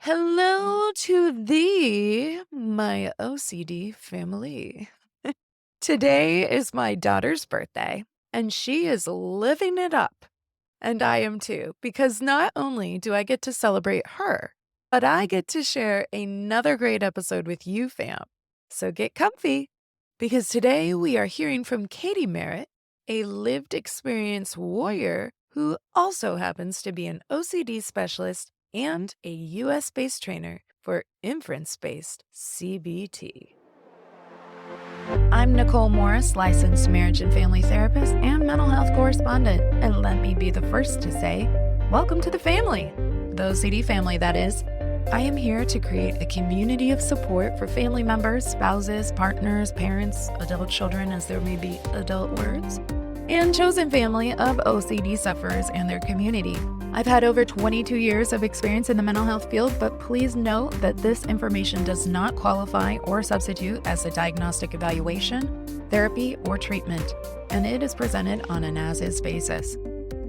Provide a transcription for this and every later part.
Hello to thee, my OCD family. Today is my daughter's birthday, and she is living it up. And I am too, because not only do I get to celebrate her, but I get to share another great episode with you, fam. So get comfy, because today we are hearing from Katie Marrotte, a lived experience warrior who also happens to be an OCD specialist and a US based trainer for inference based CBT. I'm Nicole Morris, licensed marriage and family therapist and mental health correspondent. And let me be the first to say, welcome to the family, the OCD family, that is. I am here to create a community of support for family members, spouses, partners, parents, adult children, as there may be adult words, and chosen family of OCD sufferers and their community. I've had over 22 years of experience in the mental health field, but please note that this information does not qualify or substitute as a diagnostic evaluation, therapy, or treatment, and it is presented on an as-is basis.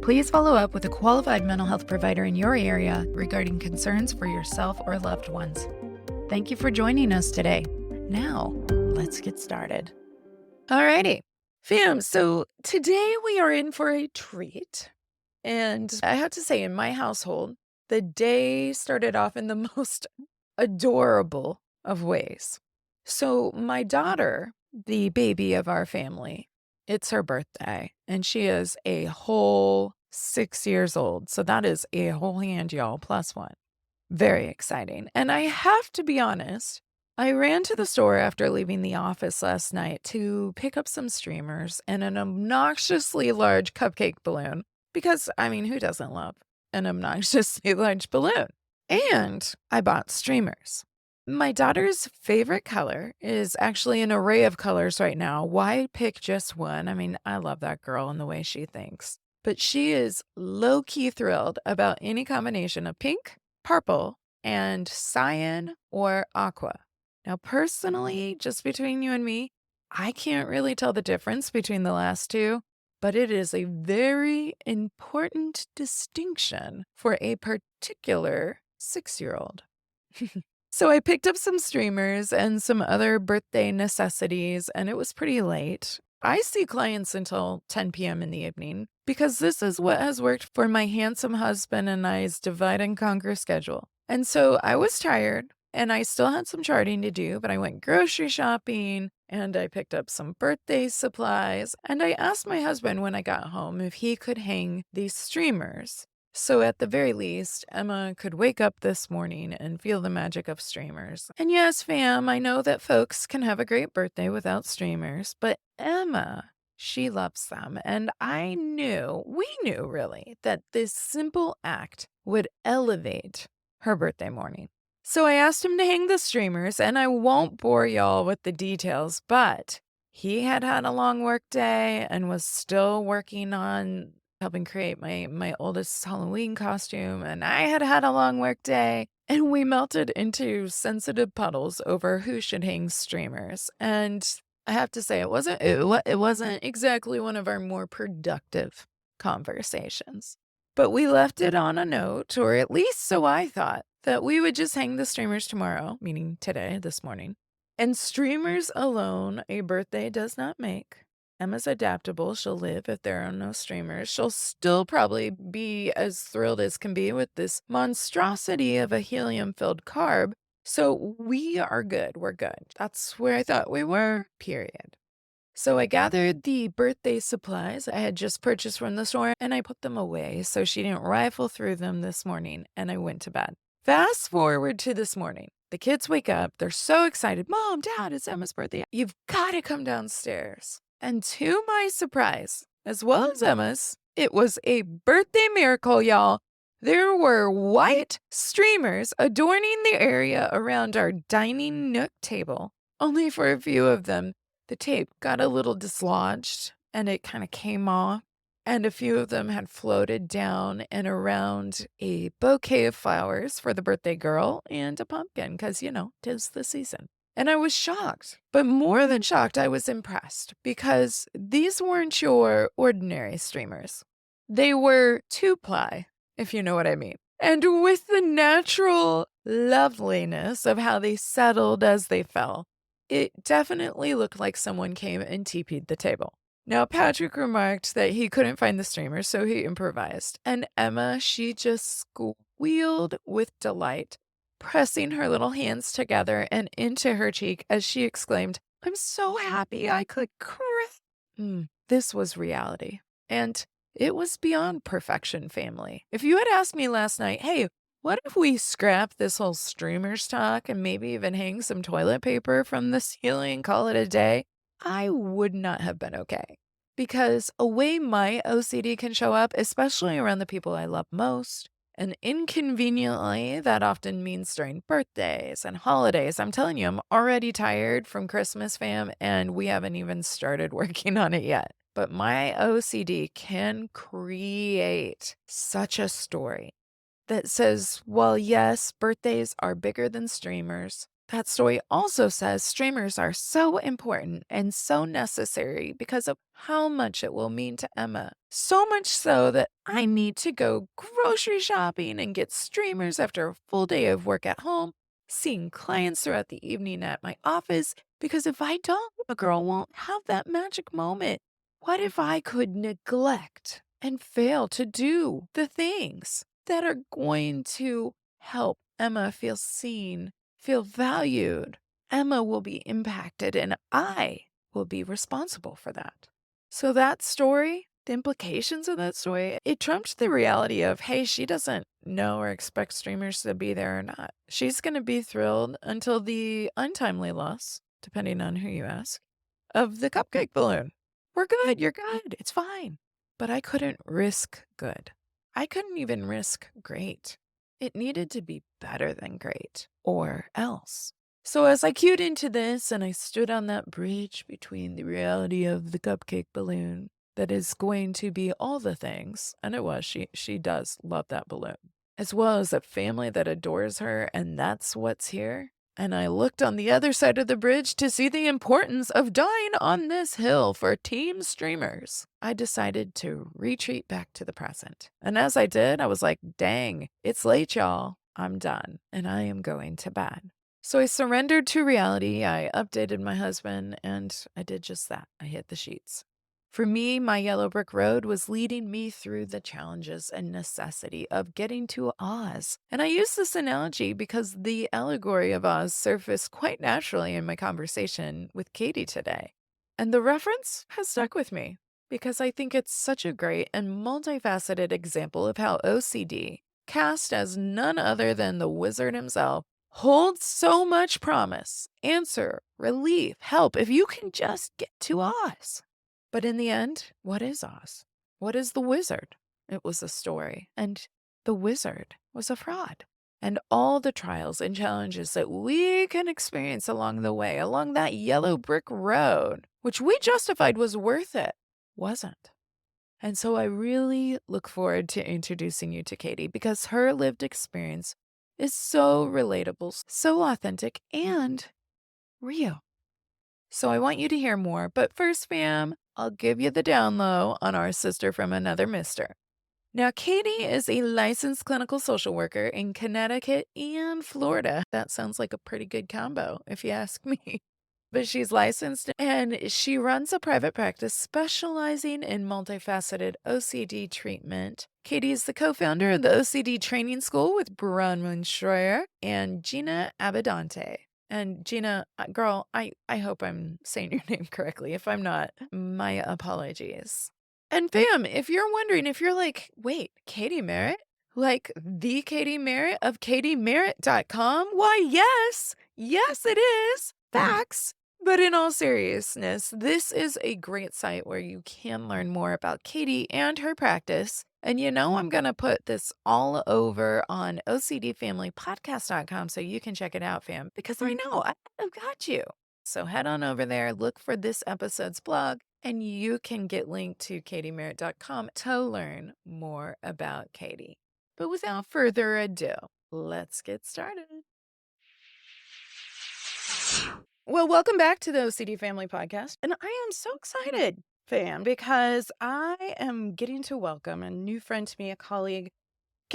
Please follow up with a qualified mental health provider in your area regarding concerns for yourself or loved ones. Thank you for joining us today. Now, let's get started. Alrighty. Fam, so today we are in for a treat. And I have to say, in my household, the day started off in the most adorable of ways. So my daughter, the baby of our family, it's her birthday, and she is a whole 6 years old. So that is a whole hand, y'all, plus one. Very exciting. And I have to be honest, I ran to the store after leaving the office last night to pick up some streamers and an obnoxiously large cupcake balloon. Because, I mean, who doesn't love an obnoxiously large balloon? And I bought streamers. My daughter's favorite color is actually an array of colors right now. Why pick just one? I mean, I love that girl and the way she thinks. But she is low-key thrilled about any combination of pink, purple, and cyan or aqua. Now, personally, just between you and me, I can't really tell the difference between the last two, but it is a very important distinction for a particular 6-year-old. So I picked up some streamers and some other birthday necessities, and it was pretty late. I see clients until 10 p.m. in the evening because this is what has worked for my handsome husband and I's divide and conquer schedule. And so I was tired and I still had some charting to do, but I went grocery shopping and I picked up some birthday supplies. And I asked my husband when I got home if he could hang these streamers. So at the very least, Emma could wake up this morning and feel the magic of streamers. And yes, fam, I know that folks can have a great birthday without streamers, but Emma, she loves them. And we knew really, that this simple act would elevate her birthday morning. So I asked him to hang the streamers, and I won't bore y'all with the details, but he had had a long work day and was still working on helping create my oldest Halloween costume, and I had had a long work day, and we melted into sensitive puddles over who should hang streamers. And I have to say, it wasn't exactly one of our more productive conversations. But we left it on a note, or at least so I thought, that we would just hang the streamers tomorrow, meaning today, this morning. And streamers alone a birthday does not make. Emma's adaptable. She'll live if there are no streamers. She'll still probably be as thrilled as can be with this monstrosity of a helium-filled carb. So we are good. We're good. That's where I thought we were, period. So I gathered the birthday supplies I had just purchased from the store, and I put them away so she didn't rifle through them this morning, and I went to bed. Fast forward to this morning. The kids wake up. They're so excited. Mom, Dad, it's Emma's birthday. You've got to come downstairs. And to my surprise, as well as Emma's, it was a birthday miracle, y'all. There were white streamers adorning the area around our dining nook table. Only for a few of them, the tape got a little dislodged and it kind of came off. And a few of them had floated down and around a bouquet of flowers for the birthday girl and a pumpkin, because, 'tis the season. And I was shocked, but more than shocked, I was impressed because these weren't your ordinary streamers. They were two-ply, if you know what I mean. And with the natural loveliness of how they settled as they fell, it definitely looked like someone came and TP'd the table. Now, Patrick remarked that he couldn't find the streamer, so he improvised. And Emma, she just squealed with delight, pressing her little hands together and into her cheek as she exclaimed, "I'm so happy I could This was reality. And it was beyond perfection, family. If you had asked me last night, hey, what if we scrap this whole streamers talk and maybe even hang some toilet paper from the ceiling and call it a day? I would not have been okay. Because a way my OCD can show up, especially around the people I love most, and inconveniently, that often means during birthdays and holidays. I'm telling you, I'm already tired from Christmas, fam, and we haven't even started working on it yet. But my OCD can create such a story that says, well, yes, birthdays are bigger than streamers. That story also says streamers are so important and so necessary because of how much it will mean to Emma. So much so that I need to go grocery shopping and get streamers after a full day of work at home, seeing clients throughout the evening at my office, because if I don't, a girl won't have that magic moment. What if I could neglect and fail to do the things that are going to help Emma feel seen, feel valued? Emma will be impacted, and I will be responsible for that. So that story, the implications of that story, it trumped the reality of, hey, she doesn't know or expect streamers to be there or not. She's going to be thrilled until the untimely loss, depending on who you ask, of the cupcake balloon. We're good. You're good. It's fine. But I couldn't risk good. I couldn't even risk great. It needed to be better than great, or else. So as I cued into this and I stood on that bridge between the reality of the cupcake balloon that is going to be all the things, and it was, she does love that balloon, as well as a family that adores her, and that's what's here. And I looked on the other side of the bridge to see the importance of dying on this hill for team streamers. I decided to retreat back to the present. And as I did, I was like, dang, it's late, y'all. I'm done, and I am going to bed. So I surrendered to reality. I updated my husband, and I did just that. I hit the sheets. For me, my yellow brick road was leading me through the challenges and necessity of getting to Oz. And I use this analogy because the allegory of Oz surfaced quite naturally in my conversation with Katie today. And the reference has stuck with me because I think it's such a great and multifaceted example of how OCD, cast as none other than the wizard himself, holds so much promise, answer, relief, help if you can just get to Oz. But in the end, what is Oz? What is the wizard? It was a story, and the wizard was a fraud. And all the trials and challenges that we can experience along the way, along that yellow brick road, which we justified was worth it, wasn't. And so I really look forward to introducing you to Katie because her lived experience is so relatable, so authentic, and real. So I want you to hear more, but first, fam, I'll give you the down low on our sister from another mister. Now, Katie is a licensed clinical social worker in Connecticut and Florida. That sounds like a pretty good combo, if you ask me. But she's licensed and she runs a private practice specializing in multifaceted OCD treatment. Katie is the co-founder of the OCD Training School with Bronwyn Schroyer and Gina Abadante. And Gina, girl, I hope I'm saying your name correctly. If I'm not, my apologies. And fam, if you're wondering, if you're like, wait, Katie Merritt? Like the Katie Merritt of katiemerritt.com? Why, yes. Yes, it is. Facts. But in all seriousness, this is a great site where you can learn more about Katie and her practice. And you know, I'm going to put this all over on OCDFamilyPodcast.com so you can check it out, fam, because I know I've got you. So head on over there, look for this episode's blog, and you can get linked to katiemerritt.com to learn more about Katie. But without further ado, let's get started. Well, welcome back to the OCD Family Podcast. And I am so excited, fam, because I am getting to welcome a new friend to me, a colleague,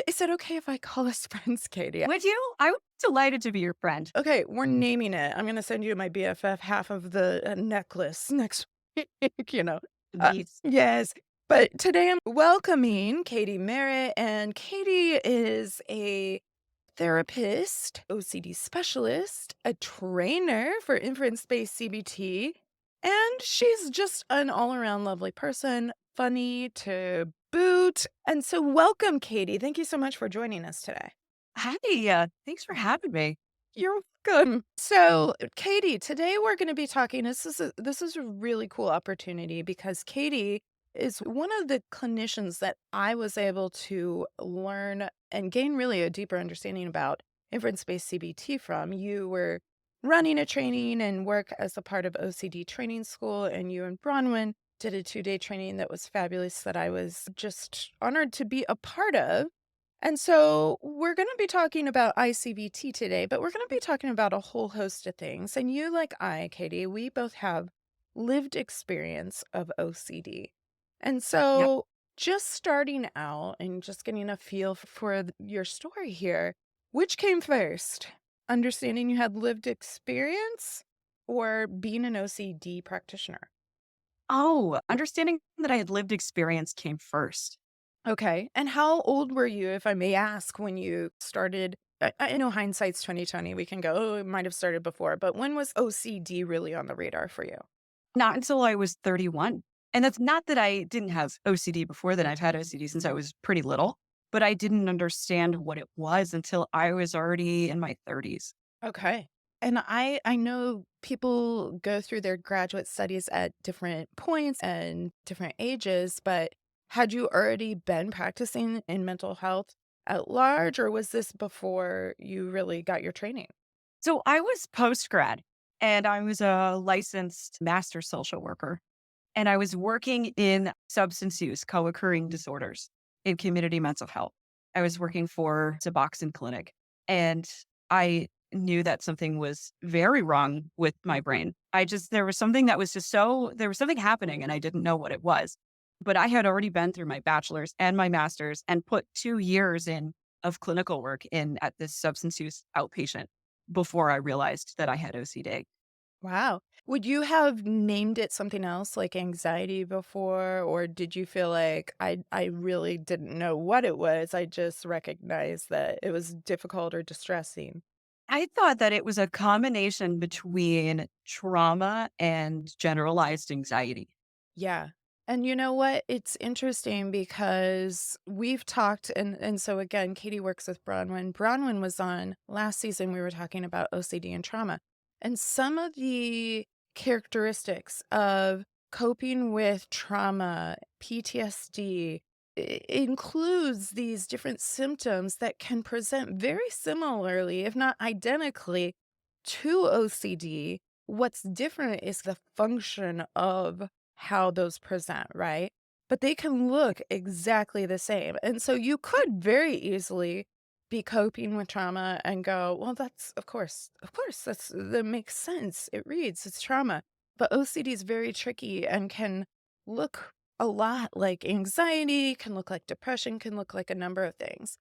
Is it okay if I call us friends, Katie? Would you? I would be delighted to be your friend. Okay, we're naming it. I'm gonna send you my BFF half of the, necklace next week, you know? These. Yes, but today I'm welcoming Katie Merritt, and Katie is a therapist, OCD specialist, a trainer for inference-based CBT, and she's just an all-around lovely person, funny to boot, and so welcome, Katie. Thank you so much for joining us today. Hi, thanks for having me. You're welcome. So, Katie, today we're going to be talking. This is a really cool opportunity because Katie is one of the clinicians that I was able to learn and gain really a deeper understanding about inference-based CBT from. You were running a training and work as a part of OCD training school, and you and Bronwyn did a 2-day training that was fabulous that I was just honored to be a part of. And so we're going to be talking about I-CBT today, but we're going to be talking about a whole host of things. And you, like I, Katie, we both have lived experience of OCD. And Yep. so just starting out and just getting a feel for your story here, which came first? Understanding you had lived experience or being an OCD practitioner? Oh, understanding that I had lived experience came first. Okay. And how old were you, if I may ask, when you started? I know hindsight's 2020. We can go, oh, it might have started before, but when was OCD really on the radar for you? Not until I was 31. And that's not that I didn't have OCD before then. I've had OCD since I was pretty little, but I didn't understand what it was until I was already in my 30s. Okay. And I know people go through their graduate studies at different points and different ages, but had you already been practicing in mental health at large, or was this before you really got your training? So I was post grad and I was a licensed master social worker. And I was working in substance use, co occurring disorders in community mental health. I was working for Suboxone Clinic, and I knew that something was very wrong with my brain. There was something that was there was something happening, and I didn't know what it was. But I had already been through my bachelor's and my master's and put 2 years in of clinical work in at this substance use outpatient before I realized that I had OCD. Wow. Would you have named it something else like anxiety before, or did you feel like I really didn't know what it was? I just recognized that it was difficult or distressing. I thought that it was a combination between trauma and generalized anxiety. Yeah. And you know what? It's interesting because we've talked and so again, Katie works with Bronwyn. Bronwyn was on last season, we were talking about OCD and trauma. And some of the characteristics of coping with trauma, PTSD, includes these different symptoms that can present very similarly, if not identically, to OCD. What's different is the function of how those present, right? But they can look exactly the same. And so you could very easily be coping with trauma and go, well, that's of course, that makes sense. It reads, it's trauma. But OCD is very tricky and can look a lot like anxiety, can look like depression, can look like a number of things.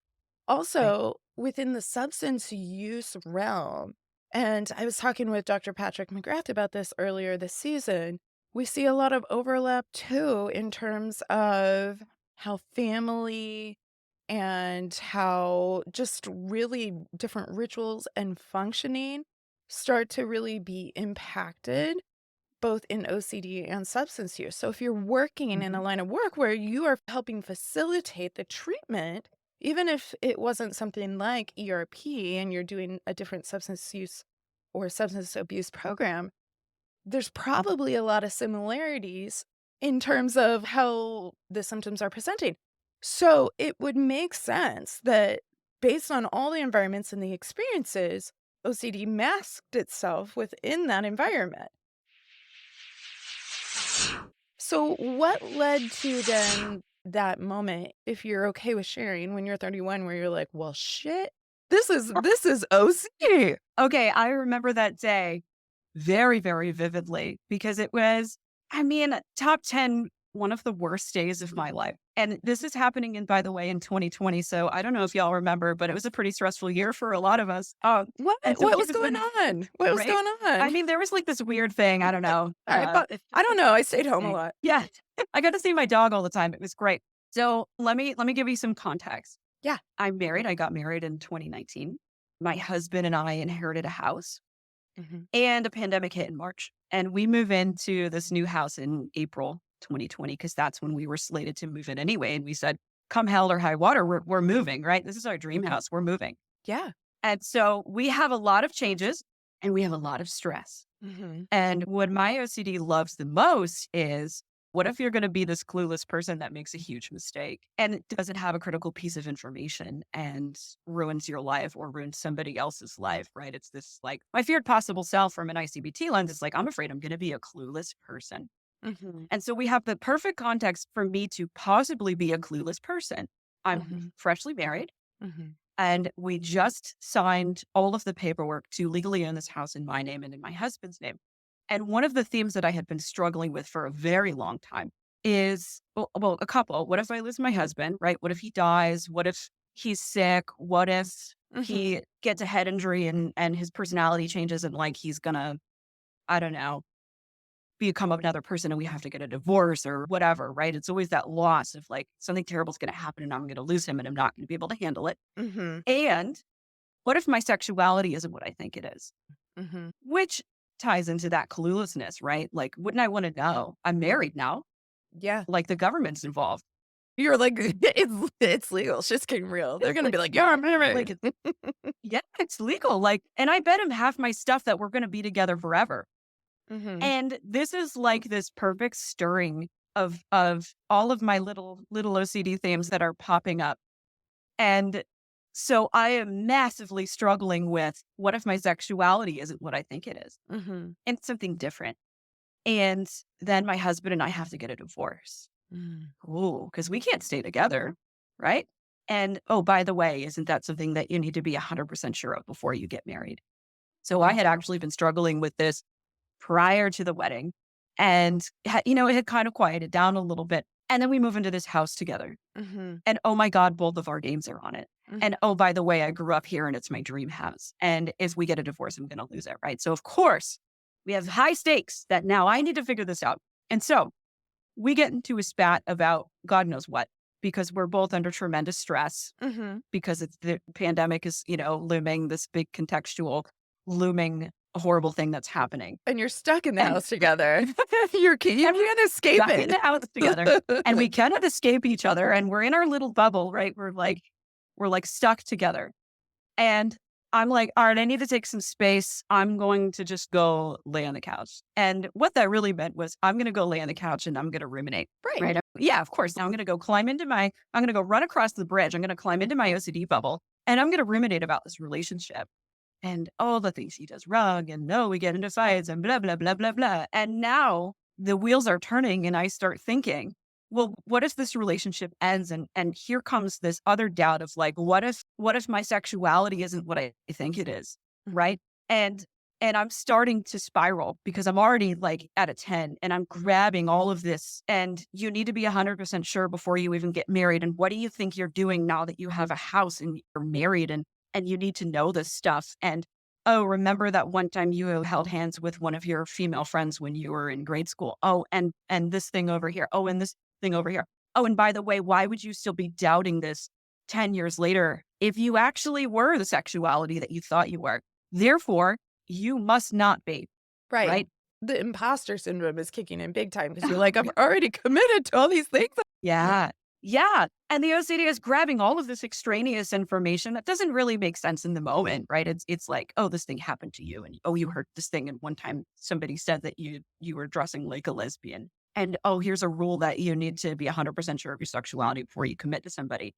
Right. Also, within the substance use realm, and I was talking with Dr. Patrick McGrath about this earlier this season, we see a lot of overlap too in terms of how family and how just really different rituals and functioning start to really be impacted both in OCD and substance use. So if you're working in a Mhm. line of work where you are helping facilitate the treatment, even if it wasn't something like ERP and you're doing a different substance use or substance abuse program, there's probably a lot of similarities in terms of how the symptoms are presenting. So it would make sense that based on all the environments and the experiences, OCD masked itself within that environment. So what led to then that moment, if you're okay with sharing, when you're 31 where you're like, "Well, shit, this is OC." Okay, I remember that day very, very vividly because it was, I mean, top 10 one of the worst days of my life. And this is happening by the way, in 2020. So I don't know if y'all remember, but it was a pretty stressful year for a lot of us. What? And so What was here's going the on? What was right. going I on? mean, there was like this weird thing. I don't know. I thought I don't know, I stayed home a Thing. lot. Yeah. I got to see my dog all the time. It was great. So let me give you some context. Yeah. I'm married. I got married in 2019. My husband and I inherited a house Mhm. and a pandemic hit in March. And we move into this new house in April 2020 because that's when we were slated to move in anyway. And we said, come hell or high water, we're moving, right? This is our dream house. We're moving. Yeah. And so we have a lot of changes and we have a lot of stress. Mhm. And what my OCD loves the most is what if you're going to be this clueless person that makes a huge mistake and it doesn't have a critical piece of information and ruins your life or ruins somebody else's life, right? It's this like my feared possible self from an I-CBT lens. It's like, I'm afraid I'm going to be a clueless person. Mhm. And so we have the perfect context for me to possibly be a clueless person. I'm Mhm. freshly married. Mhm. And we just signed all of the paperwork to legally own this house in my name and in my husband's name. And one of the themes that I had been struggling with for a very long time is well, a couple. What if I lose my husband, right? What if he dies? What if he's sick? What if Mhm. he gets a head injury and his personality changes and like he's gonna, I don't know, become another person and we have to get a divorce or whatever, right? It's always that loss of like something terrible is gonna happen and I'm gonna lose him and I'm not gonna be able to handle it. Mhm. And what if my sexuality isn't what I think it is? Mhm. Which ties into that cluelessness, right? Like, wouldn't I want to know? I'm married now. Yeah. Like the government's involved. You're like, it's legal. Shit's getting real. They're It's gonna like, be like, "You're like, married." yeah, it's legal. Like, and I bet him half my stuff that we're going to be together forever. Mhm. And this is like this perfect stirring of all of my little OCD themes that are popping up. And so I am massively struggling with what if my sexuality isn't what I think it is Mhm. and something different. And then my husband and I have to get a divorce. Mm. Ooh, because we can't stay together, right? And oh, by the way, isn't that something that you need to be 100% sure of before you get married? So I had actually been struggling with this prior to the wedding. And, it had kind of quieted down a little bit. And then we move into this house together. Mhm. And oh my God, both of our names are on it. Mhm. And oh, by the way, I grew up here and it's my dream house. And if we get a divorce, I'm going to lose it. Right. So, of course, we have high stakes that now I need to figure this out. And so we get into a spat about God knows what, because we're both under tremendous stress Mhm. because it's the pandemic is, looming, this big contextual, looming horrible thing that's happening. And you're stuck in the And house together. You and we're can't escape stuck in it. the house together and we cannot escape each other. And we're in our little bubble, right? We're like stuck together. And I'm like, all right, I need to take some space. I'm going to just go lay on the couch. And what that really meant was I'm going to go lay on the couch and I'm going to ruminate. Right. Right. Yeah, of course. Now I'm going to go I'm going to go run across the bridge. I'm going to climb into my OCD bubble and I'm going to ruminate about this relationship and all the things he does wrong. And no, we get into fights and blah, blah, blah, blah, blah. And now the wheels are turning and I start thinking, well, what if this relationship ends? And here comes this other doubt of like, what if my sexuality isn't what I think it is? Mhm. Right. And and I'm starting to spiral because I'm already like at a 10 and I'm grabbing all of this. And you need to be 100% sure before you even get married. And what do you think you're doing now that you have a house and you're married and you need to know this stuff? And oh, remember that one time you held hands with one of your female friends when you were in grade school? Oh, and this thing over here. Oh, and this thing over here. Oh, and by the way, why would you still be doubting this 10 years later if you actually were the sexuality that you thought you were? Therefore, you must not be, Right. right? The imposter syndrome is kicking in big time because 'cause you're like, "I'm already committed to all these things." Yeah. Yeah. And the OCD is grabbing all of this extraneous information that doesn't really make sense in the moment, right? It's like, oh, this thing happened to you. And oh, you heard this thing. And one time somebody said that you were dressing like a lesbian. And oh, here's a rule that you need to be 100% sure of your sexuality before you commit to somebody.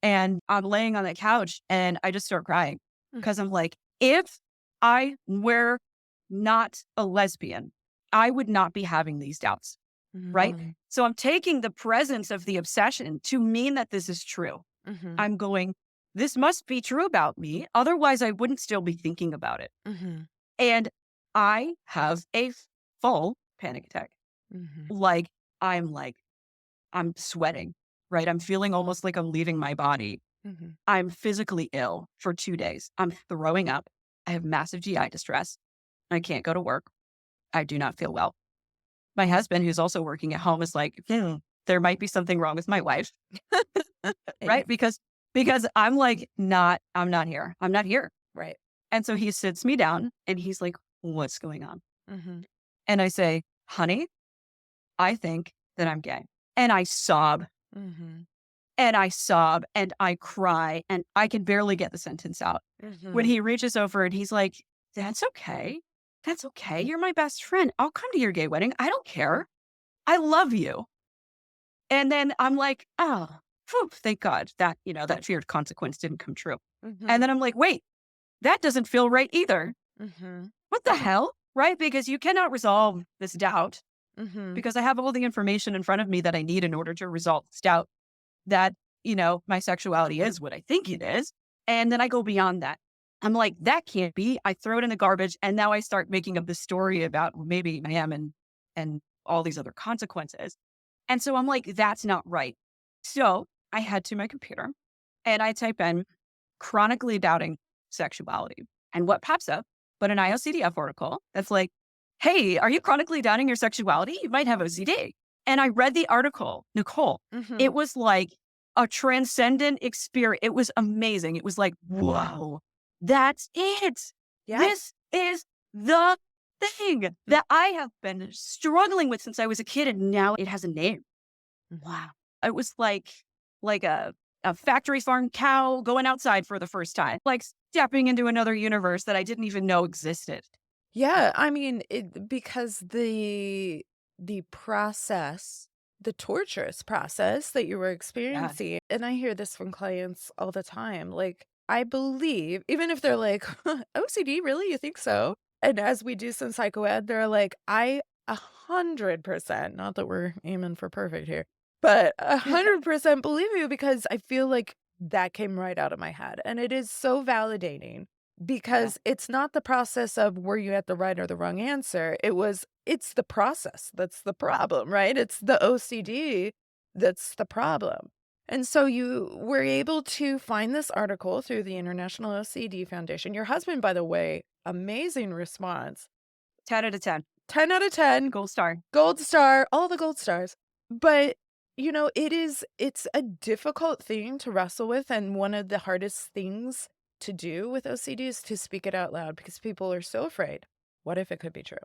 And I'm laying on the couch and I just start crying Mm. because I'm like, if I were not a lesbian, I would not be having these doubts, right? Mhm. So I'm taking the presence of the obsession to mean that this is true. Mhm. I'm going, this must be true about me. Otherwise, I wouldn't still be thinking about it. Mhm. And I have a full panic attack. Mhm. Like, I'm like I'm sweating, right? I'm feeling almost like I'm leaving my body. Mhm. I'm physically ill for 2 days. I'm throwing up. I have massive GI distress. I can't go to work. I do not feel well. My husband, who's also working at home, is like, there might be something wrong with my wife, Yeah. right? Because I'm not here. I'm not here. Right. And so he sits me down and he's like, what's going on? Mhm. And I say, honey, I think that I'm gay. And I sob Mhm. and I sob and I cry and I can barely get the sentence out. When Mhm. he reaches over and he's like, that's okay. That's okay. You're my best friend. I'll come to your gay wedding. I don't care. I love you. And then I'm like, oh, phew, thank God that, that feared consequence didn't come true. And Mhm. then I'm like, wait, that doesn't feel right either. Mhm. What the hell? Right? Because you cannot resolve this doubt Mhm. because I have all the information in front of me that I need in order to resolve this doubt that, my sexuality is what I think it is. And then I go beyond that. I'm like, that can't be. I throw it in the garbage. And now I start making up this story about well, maybe I am and all these other consequences. And so I'm like, that's not right. So I head to my computer and I type in chronically doubting sexuality. And what pops up but an IOCDF article that's like, hey, are you chronically doubting your sexuality? You might have OCD. And I read the article, Nicole. Mhm. It was like a transcendent experience. It was amazing. It was like, whoa, that's it. Yeah. This is the thing Mm. that I have been struggling with since I was a kid. And now it has a name. Wow. Mhm. It was like a factory farm cow going outside for the first time, like stepping into another universe that I didn't even know existed. Yeah, I mean, because the process, the torturous process that you were Yeah. experiencing, and I hear this from clients all the time. Like, I believe, even if they're like, OCD, really? You think so? And as we do some psychoed, they're like, I 100%, not that we're aiming for perfect here, but 100% believe you because I feel like that came right out of my head. And it is so validating Yeah. because it's not the process of were you at the right or the wrong answer, it's the process that's the problem, right? It's the OCD that's the problem. And so you were able to find this article through the International OCD Foundation. Your husband, by the way, amazing response. 10 out of 10. 10 out of 10, Gold star. gold star, all the gold stars. But, it's a difficult thing to wrestle with, and one of the hardest things to do with OCD is to speak it out loud because people are so afraid. What if it could be true?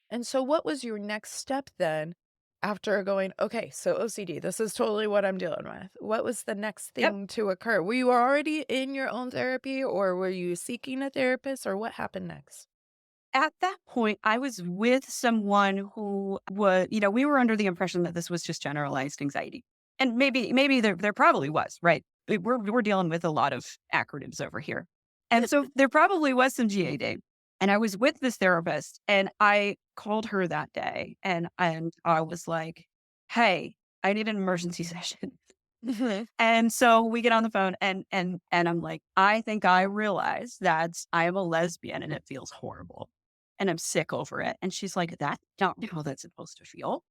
And so what was your next step then after going, okay, so OCD, this is totally what I'm dealing with. What was the next Yep. thing to occur? Were you already in your own therapy or were you seeking a therapist or what happened next? At that point, I was with someone who was, we were under the impression that this was just generalized anxiety. And maybe there probably was, right? We're dealing with a lot of acronyms over here. And so there probably was some GAD. And I was with this therapist and I called her that day and I was like, hey, I need an emergency session. Mhm. And so we get on the phone and I'm like, I think I realize that I am a lesbian and it feels horrible. And I'm sick over it. And she's like, that's not how that's supposed to feel.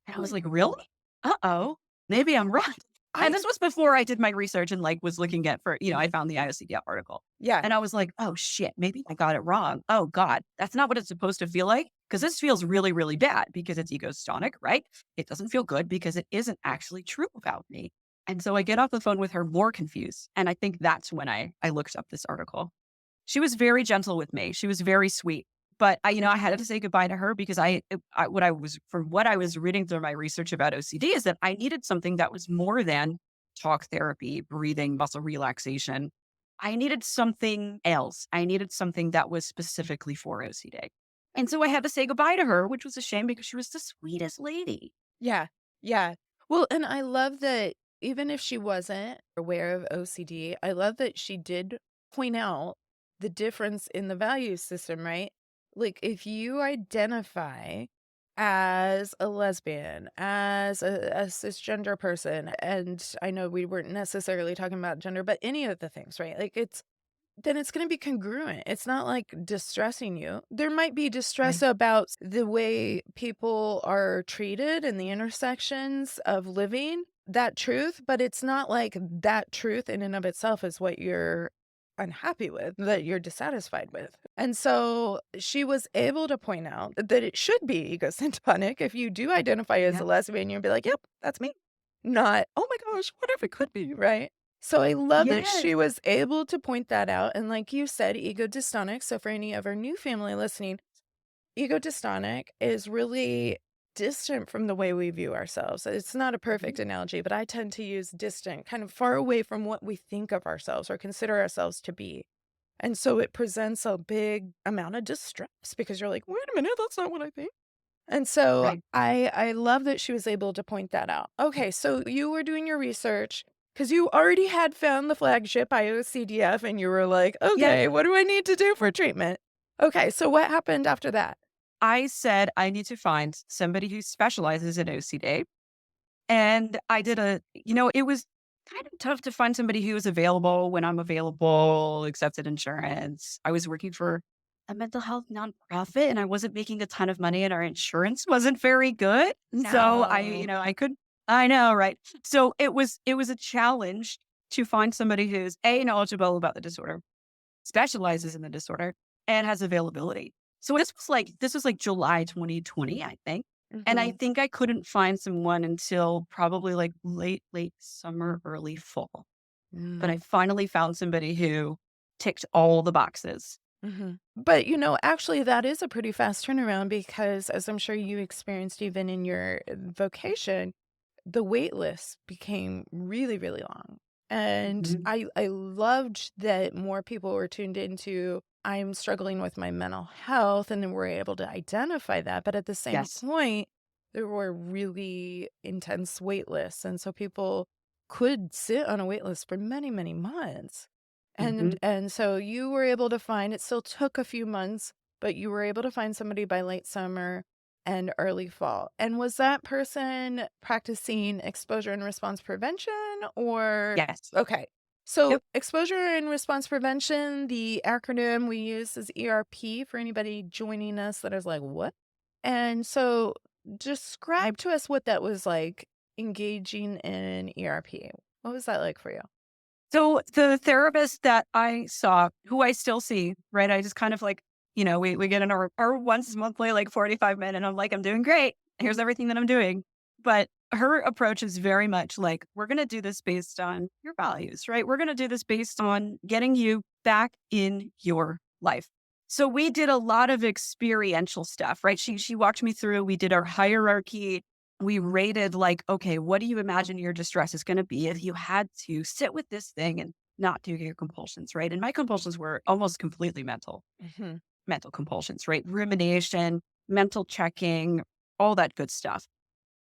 And I was like, really? Uh-oh, maybe I'm right. And I this was before I did my research and like was looking at for, I found the IOCD article. Yeah. And I was like, oh shit, maybe I got it wrong. Oh God, that's not what it's supposed to feel like. Because this feels really, really bad because it's egostonic, right? It doesn't feel good because it isn't actually true about me. And so I get off the phone with her more confused. And I think that's when I looked up this article. She was very gentle with me. She was very sweet. But I had to say goodbye to her because from what I was reading through my research about OCD is that I needed something that was more than talk therapy, breathing, muscle relaxation. I needed something else. I needed something that was specifically for OCD. And so I had to say goodbye to her, which was a shame because she was the sweetest lady. Yeah. Yeah. Well, and I love that even if she wasn't aware of OCD, I love that she did point out the difference in the value system, right? Like, if you identify as a lesbian, as a cisgender person, and I know we weren't necessarily talking about gender, but any of the things, right? Like, then it's gonna be congruent. It's not, like, distressing you. There might be distress Right. about the way people are treated in the intersections of living that truth, but it's not like that truth in and of itself is what you're unhappy with, that you're dissatisfied with. And so she was able to point out that it should be egocentric if you do identify as Yeah. a lesbian, you'll be like, "Yep, that's me." Not, "Oh my gosh, what if it could be," right? So I love that Yes. she was able to point that out, and like you said, ego dystonic, so for any of our new family listening, ego dystonic is really distant from the way we view ourselves. It's not a Mhm. perfect analogy, but I tend to use distant, kind of far away from what we think of ourselves or consider ourselves to be. And so it presents a big amount of distress because you're like, "Wait a minute, that's not what I think." And so Right. I love that she was able to point that out. Okay, so you were doing your research because you already had found the flagship IOCDF and you were like, Yes. "Okay, what do I need to do for treatment?" Okay, so what happened after that? I said, I need to find somebody who specializes in OCD. And I did it was kind of tough to find somebody who was available when I'm available, accepted insurance. I was working for a mental health nonprofit and I wasn't making a ton of money and our insurance wasn't very good. So No. I know, right? So it was a challenge to find somebody who's knowledgeable about the disorder, specializes in the disorder, and has availability. So this was like July 2020, I think. And I Mhm. think I couldn't find someone until probably like late summer, early fall. But I Mm. finally found somebody who ticked all the boxes. Mhm. But, actually, that is a pretty fast turnaround because as I'm sure you experienced even in your vocation, the wait list became really, really long. And Mhm. I loved that more people were tuned into, I'm struggling with my mental health, and then we're able to identify that. But at the same Yes. point, there were really intense wait lists. And so people could sit on a wait list for many, many months. And Mhm. and so you were able to find it still took a few months, but you were able to find somebody by late summer and early fall. And was that person practicing exposure and response prevention or Yes. okay. So Yep. exposure and response prevention, the acronym we use is ERP for anybody joining us that is like, what? And so describe to us what that was like engaging in ERP. What was that like for you? So the therapist that I saw, who I still see, right? I just kind of like, we get in our once monthly, like 45 minute, and I'm like, I'm doing great. Here's everything that I'm doing. But her approach is very much like, we're going to do this based on your values, right? We're going to do this based on getting you back in your life. So we did a lot of experiential stuff, right? She walked me through, we did our hierarchy. We rated like, okay, what do you imagine your distress is going to be if you had to sit with this thing and not do your compulsions, right? And my compulsions were almost completely Mhm. mental compulsions, right? Rumination, mental checking, all that good stuff.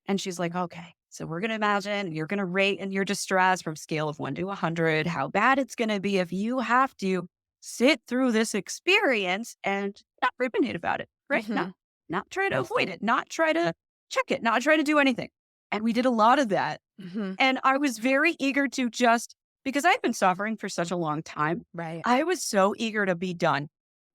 And she's like, okay, so we're going to imagine you're going to rate in your distress from scale of 1 to 100, how bad it's going to be if you have to sit through this experience and not ruminate about it, right? Not, Mhm. not try to avoid it, not try to check it, not try to do anything. And we did a lot of that. Mhm. And I was very eager to just, because I've been suffering for such a long time, Right. I was so eager to be done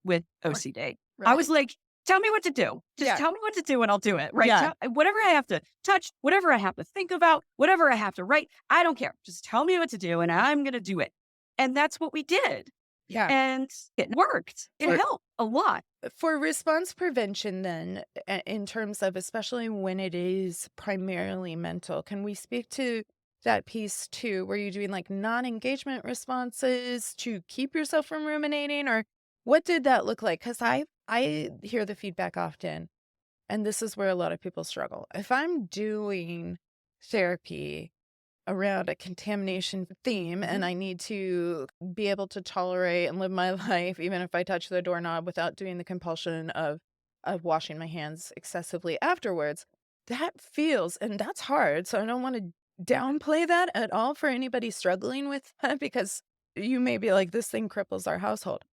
with Right. OCD. I was Right. like, tell me what to do. Just Yeah. tell me what to do and I'll do it. Right. Yeah. Whatever I have to touch, whatever I have to think about, whatever I have to write, I don't care. Just tell me what to do and I'm going to do it. And that's what we did. Yeah. And it worked. It For helped a lot. for response prevention then, in terms of especially when it is primarily mental, can we speak to that piece too? Were you doing like non-engagement responses to keep yourself from ruminating, or what did that look like? Because I hear the feedback often, and this is where a lot of people struggle. If I'm doing therapy around a contamination theme and Mhm. I need to be able to tolerate and live my life even if I touch the doorknob without doing the compulsion of washing my hands excessively afterwards. That feels and that's hard. So I don't want to downplay that at all for anybody struggling with that because you may be like this thing cripples our household.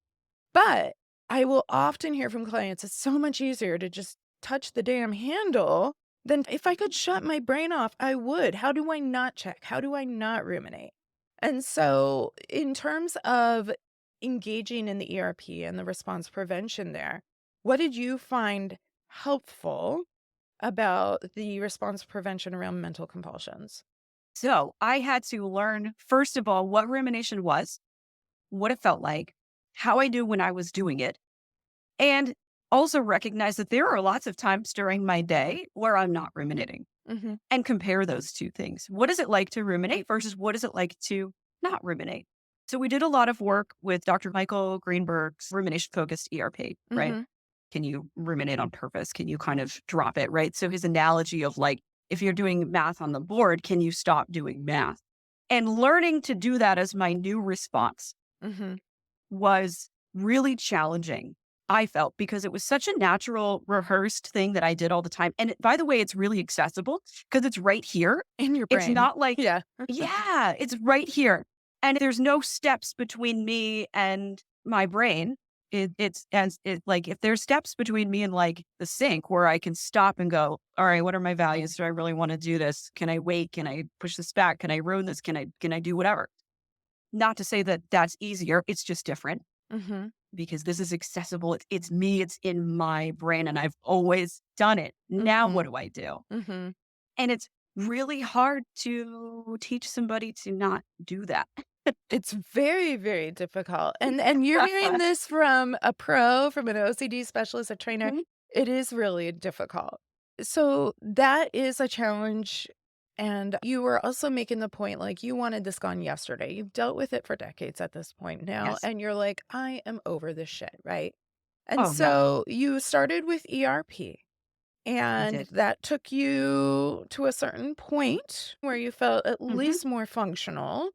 But I will often hear from clients, it's so much easier to just touch the damn handle than if I could shut my brain off, I would. How do I not check? How do I not ruminate? And so, in terms of engaging in the ERP and the response prevention there, what did you find helpful about the response prevention around mental compulsions? So I had to learn, first of all, what rumination was, what it felt like, how I knew when I was doing it, and also recognize that there are lots of times during my day where I'm not ruminating Mhm. and compare those two things. What is it like to ruminate versus what is it like to not ruminate? So we did a lot of work with Dr. Michael Greenberg's rumination focused ERP, right? Mhm. Can you ruminate on purpose? Can you kind of drop it, right? So his analogy of like, if you're doing math on the board, can you stop doing math? And learning to do that as my new response Mhm. was really challenging, I felt, because it was such a natural, rehearsed thing that I did all the time. And by the way, it's really accessible because it's right here. In your It's brain. not like, Yeah. yeah, it's right here. And there's no steps between me and my brain. It's as it like if there's steps between me and like the sink where I can stop and go, all right, what are my values? Do I really want to do this? Can I wait? Can I push this back? Can I ruin this? Can I do whatever? Not to say that that's easier. It's just different Mhm. because this is accessible. It's me. It's in my brain, and I've always done it. Now, what Mhm. do I do? Mhm. And it's really hard to teach somebody to not do that. It's very, very difficult, and you're hearing this from a pro, from an OCD specialist, a trainer. Mhm. It is really difficult. So, that is a challenge, and you were also making the point, like, you wanted this gone yesterday. You've dealt with it for decades at this point now, Yes. and you're like, "I am over this shit," right? And Oh, yeah, so, you started with ERP. I And did. that took you to a certain point where you felt at Mhm. least more functional.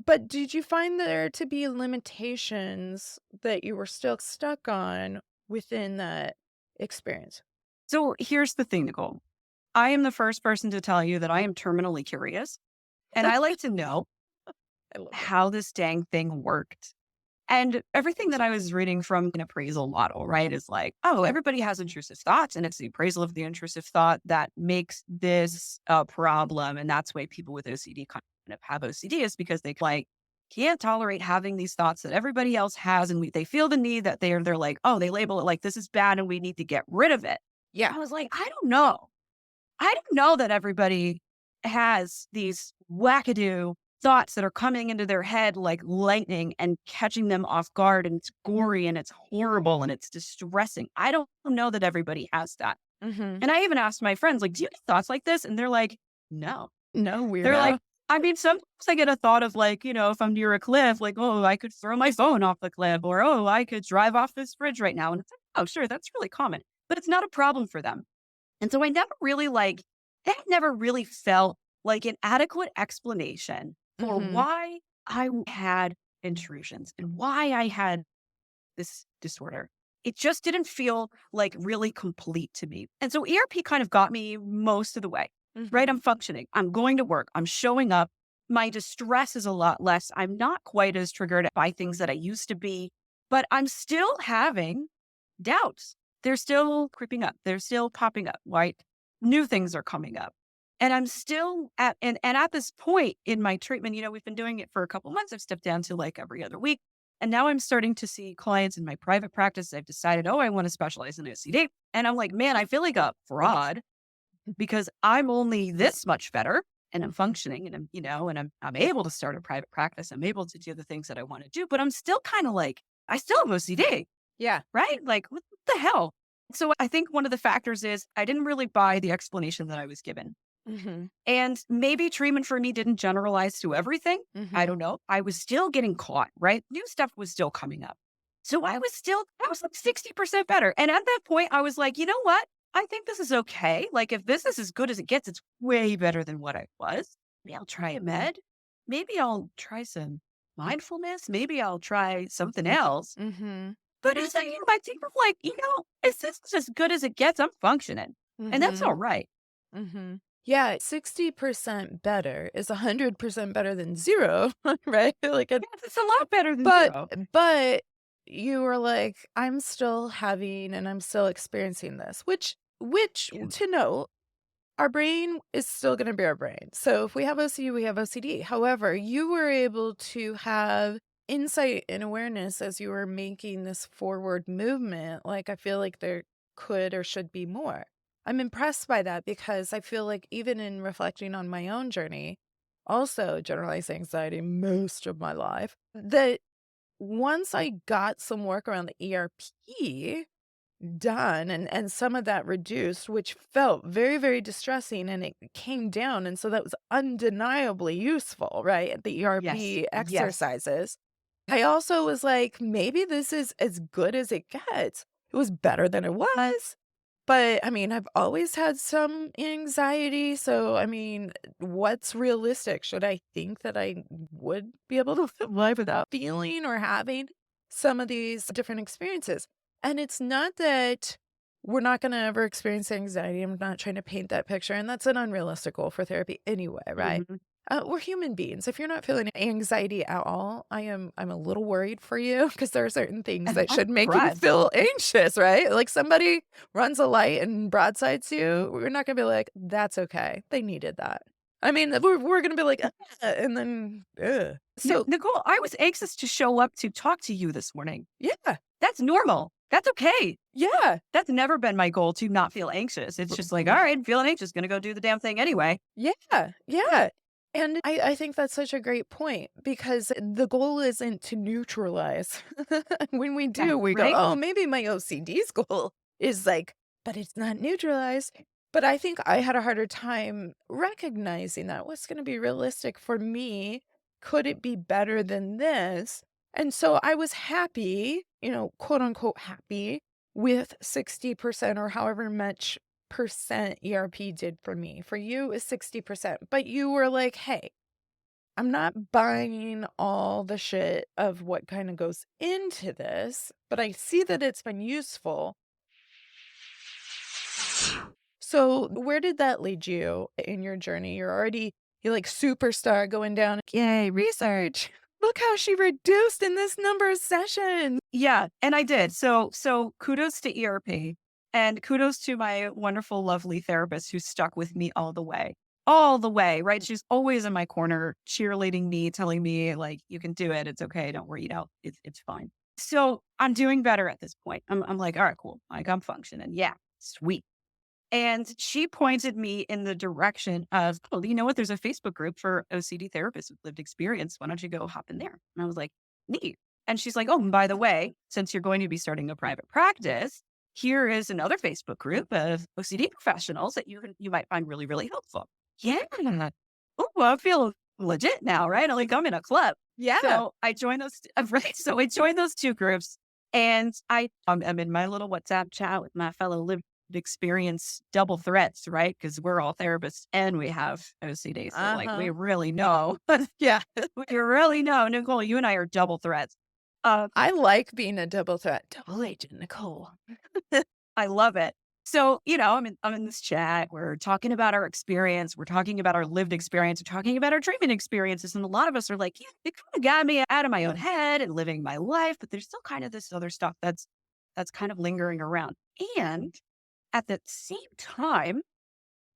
But did you find there to be limitations that you were still stuck on within that experience? So here's the thing, Nicole. I am the first person to tell you that I am terminally curious, and I like to know I love it. how this dang thing worked. And everything that I was reading from an appraisal model, right, is like, oh, everybody has intrusive thoughts, and it's the appraisal of the intrusive thought that makes this a problem. And that's why people with OCD kind of have OCD is because they like can't tolerate having these thoughts that everybody else has, and they feel the need that they're like, oh, they label it like this is bad, and we need to get rid of it. Yeah. I was like, I don't know. I don't know that everybody has these wackadoo thoughts that are coming into their head like lightning and catching them off guard. And it's gory and it's horrible and it's distressing. I don't know that everybody has that. Mhm. And I even asked my friends, like, do you get thoughts like this? And they're like, no. No, They're like, weirdo. I mean, sometimes I get a thought of like, if I'm near a cliff, like, oh, I could throw my phone off the cliff or, oh, I could drive off this bridge right now. And it's like, oh, sure, that's really common, but it's not a problem for them. And so I never really that never really felt like an adequate explanation for Mhm. why I had intrusions and why I had this disorder. It just didn't feel like really complete to me. And so ERP kind of got me most of the way, right? Mhm. I'm functioning. I'm going to work. I'm showing up. My distress is a lot less. I'm not quite as triggered by things that I used to be, but I'm still having doubts. They're still creeping up. They're still popping up, right? New things are coming up. And I'm still and at this point in my treatment, we've been doing it for a couple months. I've stepped down to like every other week. And now I'm starting to see clients in my private practice. I've decided, oh, I want to specialize in OCD. And I'm like, man, I feel like a fraud because I'm only this much better and I'm functioning and I'm able to start a private practice. I'm able to do the things that I want to do, but I'm still kind of like, I still have OCD. Yeah. Right? Like, what the hell? So I think one of the factors is I didn't really buy the explanation that I was given. Mhm. And maybe treatment for me didn't generalize to everything. I Mhm. don't know. I was still getting caught, right? New stuff was still coming up. So I was like 60% better. And at that point, I was like, you know what? I think this is okay. Like, if this is as good as it gets, it's way better than what I was. Maybe I'll try a med. Maybe I'll try some mindfulness. Maybe I'll try something else. Mhm. But as I think of like, is this as good as it gets? I'm functioning. And that's Mhm. all right. Mhm. Yeah, 60% better is 100% better than 0, right? Like, it Yes, it's a lot better than but zero. but you were like, "I'm still having and I'm still experiencing this," which Yeah. to note, our brain is still gonna be our brain. So if we have OCD, we have OCD. However, you were able to have insight and awareness as you were making this forward movement, like, I feel like there could or should be more. I'm impressed by that because I feel like even in reflecting on my own journey, also generalized anxiety most of my life, that once I got some work around the ERP done and some of that reduced, which felt very, very distressing, and it came down, and so that was undeniably useful, right? The Yes. ERP Yes. exercises. I also was like, "Maybe this is as good as it gets." It was better than it was, but, I mean, I've always had some anxiety, so, I mean, what's realistic? Should I think that I would be able to live life without feeling or having some of these different experiences? And it's not that we're not gonna ever experience anxiety, I'm not trying to paint that picture, and that's an unrealistic goal for therapy anyway, right? Mhm. We're human beings. If you're not feeling anxiety at all, I'm a little worried for you because there are certain things And that I'm should make you impressed. feel anxious, right? Like, somebody runs a light and broadsides you, we're not gonna be like, "That's okay. They needed that." I mean, we're gonna be like, and then, ugh. So Nicole, I was anxious to show up to talk to you this morning. yeah, That's normal. That's okay. yeah. That's never been my goal to not feel anxious. It's just like, all right, I'm feeling anxious, gonna go do the damn thing anyway. Yeah, Yeah. yeah. And I think that's such a great point because the goal isn't to neutralize. When we Yeah. do, we go, Right? "Oh, maybe my OCD's goal is like," but it's not neutralized. But I think I had a harder time recognizing that. What's gonna be realistic for me? Could it be better than this? And so I was happy, quote unquote happy with 60% or however much percent ERP did for me. For you is 60%, but you were like, "Hey, I'm not buying all the shit of what kind of goes into this, but I see that it's been useful." So, where did that lead you in your journey? You're like superstar going down. Yay, research. Look how she reduced in this number of sessions. Yeah, and I did. So kudos to ERP and kudos to my wonderful, lovely therapist who stuck with me all the way. All the way, right? She's always in my corner, cheerleading me, telling me, like, you can do it. It's okay. Don't worry, it's fine. So I'm doing better at this point. I'm like, all right, cool. Like I'm functioning. Yeah, sweet. And she pointed me in the direction of, oh, you know what? There's a Facebook group for OCD therapists with lived experience. Why don't you go hop in there? And I was like, neat. And she's like, oh, and by the way, since you're going to be starting a private practice, here is another Facebook group of OCD professionals that you might find really, really helpful. Yeah. Oh, I feel legit now, right? Like I'm in a club. Yeah. So I joined those, right? So I joined those two groups and I'm in my little WhatsApp chat with my fellow experience double threats, right? Because we're all therapists and we have OCD. So, like, we Uh-huh. really know. Yeah. We really know. Nicole, you and I are double threats. Uh, I like being a double threat. Double agent Nicole. I love it. So, I'm in this chat. We're talking about our experience. We're talking about our lived experience. We're talking about our treatment experiences. And a lot of us are like, yeah, it kind of got me out of my own head and living my life, but there's still kind of this other stuff that's kind of lingering around. And at the same time,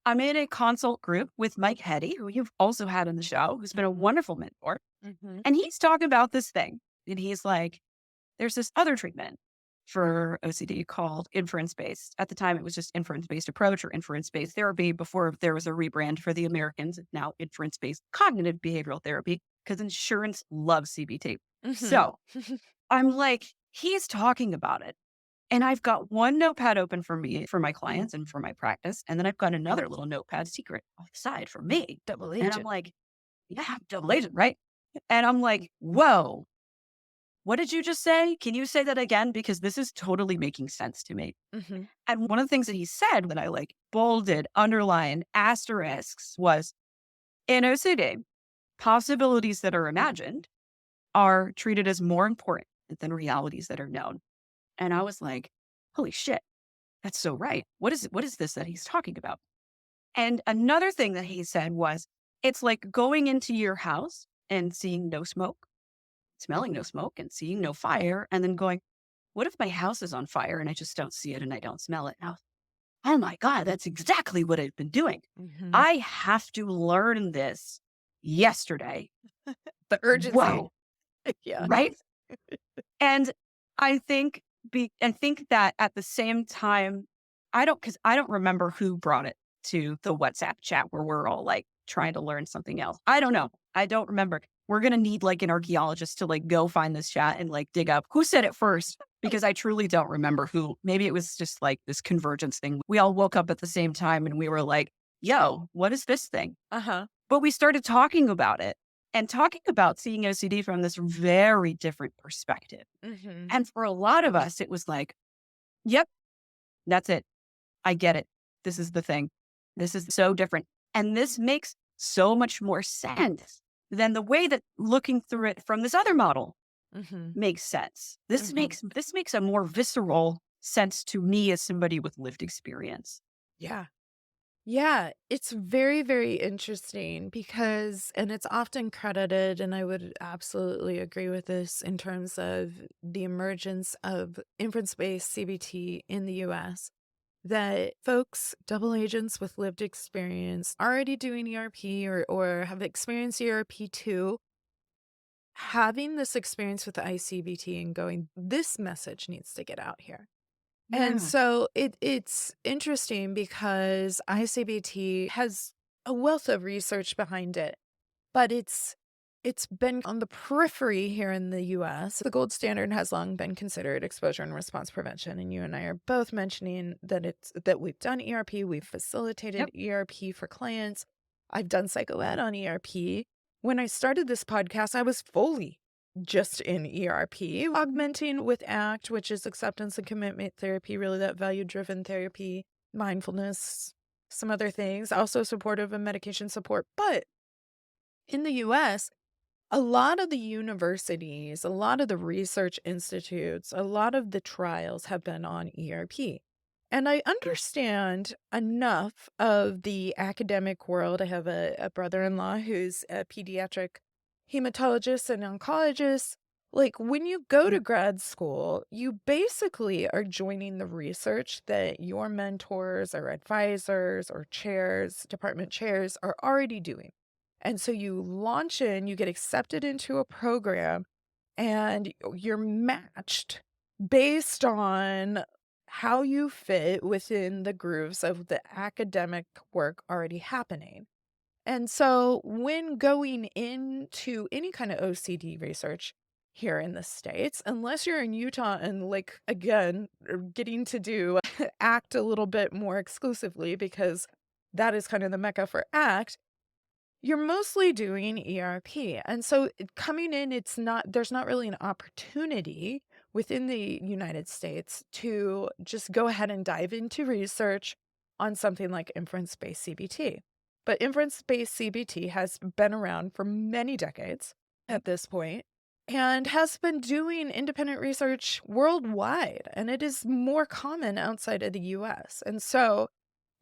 I'm in a consult group with Mike Hetty, who you've also had on the show, who's been a Mhm, wonderful mentor. mhm. And he's talking about this thing. And he's like, there's this other treatment for OCD called inference based. At the time, it was just inference based approach or inference based therapy before there was a rebrand for the Americans. It's now inference based cognitive behavioral therapy because insurance loves CBT. Mhm. So I'm like, he's talking about it. And I've got one notepad open for me, for my clients and for my practice. And then I've got another little notepad secret off the side for me. Double And I'm agent. like, yeah, double agent, right? And I'm like, whoa, what did you just say? Can you say that again? Because this is totally making sense to me. Mhm. And one of the things that he said that I like bolded, underlined, asterisks was in OCD, possibilities that are imagined are treated as more important than realities that are known. And I was like, holy shit. That's so right. What is this that he's talking about? And another thing that he said was, it's like going into your house and seeing no smoke, smelling no smoke and seeing no fire, and then going, what if my house is on fire and I just don't see it and I don't smell it? And I was, oh my God, that's exactly what I've been doing. Mhm. I have to learn this yesterday. The urgency. Whoa. Yeah. right? And I think think that at the same time, because I don't remember who brought it to the WhatsApp chat where we're all like trying to learn something else. I don't know. I don't remember. We're gonna need like an archaeologist to like go find this chat and like dig up who said it first because I truly don't remember who. Maybe it was just like this convergence thing. We all woke up at the same time and we were like, "Yo, what is this thing?" Uh-huh. But we started talking about it and talking about seeing OCD from this very different perspective. Mhm. And for a lot of us, it was like, yep, that's it. I get it. This is the thing. This is so different. And this makes so much more sense than the way that looking through it from this other model Mhm. makes sense. Mhm. This makes a more visceral sense to me as somebody with lived experience. Yeah. Yeah, it's very, very interesting because and it's often credited, and I would absolutely agree with this in terms of the emergence of inference-based CBT in the US, that folks, double agents with lived experience, already doing ERP or have experienced ERP too, having this experience with the I-CBT and going, "This message needs to get out here." And Yeah. so it's interesting because I-CBT has a wealth of research behind it, but it's been on the periphery here in the US. The gold standard has long been considered exposure and response prevention, and you and I are both mentioning that we've done ERP, we've facilitated Yep. ERP for clients. I've done psychoed on ERP. When I started this podcast, I was fully just in ERP, augmenting with ACT, which is acceptance and commitment therapy, really that value-driven therapy, mindfulness, some other things, also supportive and medication support. But in the US, a lot of the universities, a lot of the research institutes, a lot of the trials have been on ERP. And I understand enough of the academic world. I have a brother in law who's a pediatric hematologist and oncologist. Like when you go to grad school, you basically are joining the research that your mentors or advisors or chairs, department chairs are already doing. And so you launch in, you get accepted into a program, and you're matched based on how you fit within the grooves of the academic work already happening. And so when going into any kind of OCD research here in the States, unless you're in Utah and like again, getting to do ACT a little bit more exclusively because that is kind of the mecca for ACT, you're mostly doing ERP, and so coming in, there's not really an opportunity within the United States to just go ahead and dive into research on something like inference-based CBT. But inference-based CBT has been around for many decades at this point and has been doing independent research worldwide, and it is more common outside of the US. And so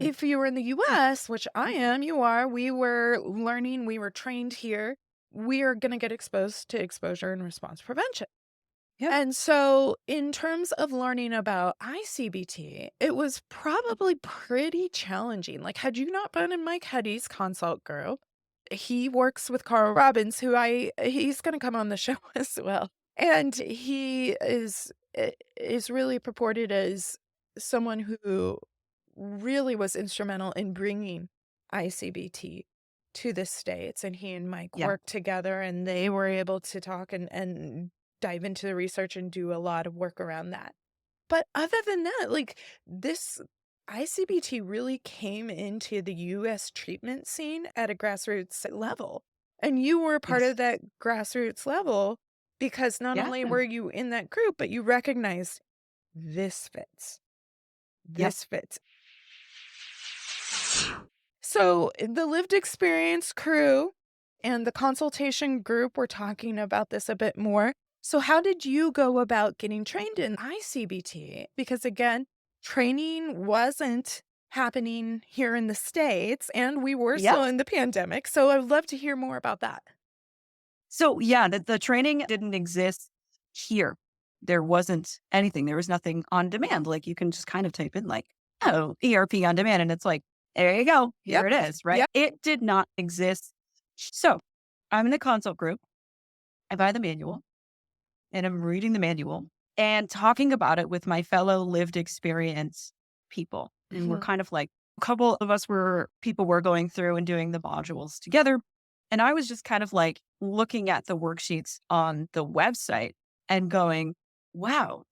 if you were in the US, which I am, you are, we were learning, we were trained here, we are gonna get exposed to exposure and response prevention. Yep. And so, in terms of learning about I-CBT, it was probably pretty challenging. Like, had you not been in Mike Heddy's consult group, he works with Carl Robbins, he's gonna come on the show as well. And he is really purported as someone who really was instrumental in bringing I-CBT to the States, and he and Mike Yeah. worked together, and they were able to talk and dive into the research and do a lot of work around that. But other than that, like, this I-CBT really came into the US treatment scene at a grassroots level, and you were part Yes. of that grassroots level because not Yeah. only were you in that group, but you recognized, "This fits. Yep. This fits." So, the lived experience crew and the consultation group were talking about this a bit more. So, how did you go about getting trained in I-CBT? Because again, training wasn't happening here in the States, and we were Yep. still in the pandemic. So, I would love to hear more about that. So yeah, the training didn't exist here. There wasn't anything. There was nothing on demand. Like you can just kind of type in like, oh, ERP on demand. And it's like, there you go. Here Yep. it is. Right. Yep. It did not exist. So I'm in the consult group. I buy the manual. and I'm reading the manual and talking about it with my fellow lived experience people. And we're Mhm. kind of like a couple of us were people were going through and doing the modules together. And I was just kind of like looking at the worksheets on the website and going, wow,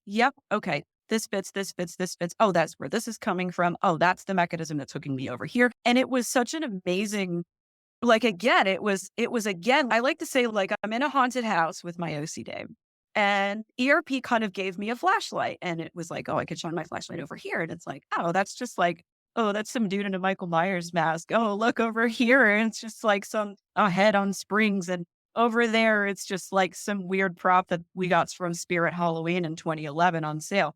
yep, okay, this fits, this fits, this fits. Oh, that's where this is coming from. Oh, that's the mechanism that's hooking me over here. And it was such an amazing, like, again, it was again, I like to say, like, I'm in a haunted house with my OCD, and ERP kind of gave me a flashlight, and it was like, "Oh, I could shine my flashlight over here," and it's like, "Oh, that's just like, oh, that's some dude in a Michael Myers mask. Oh, look over here, and it's just like a head on springs, and over there, it's just like some weird prop that we got from Spirit Halloween in 2011 on sale."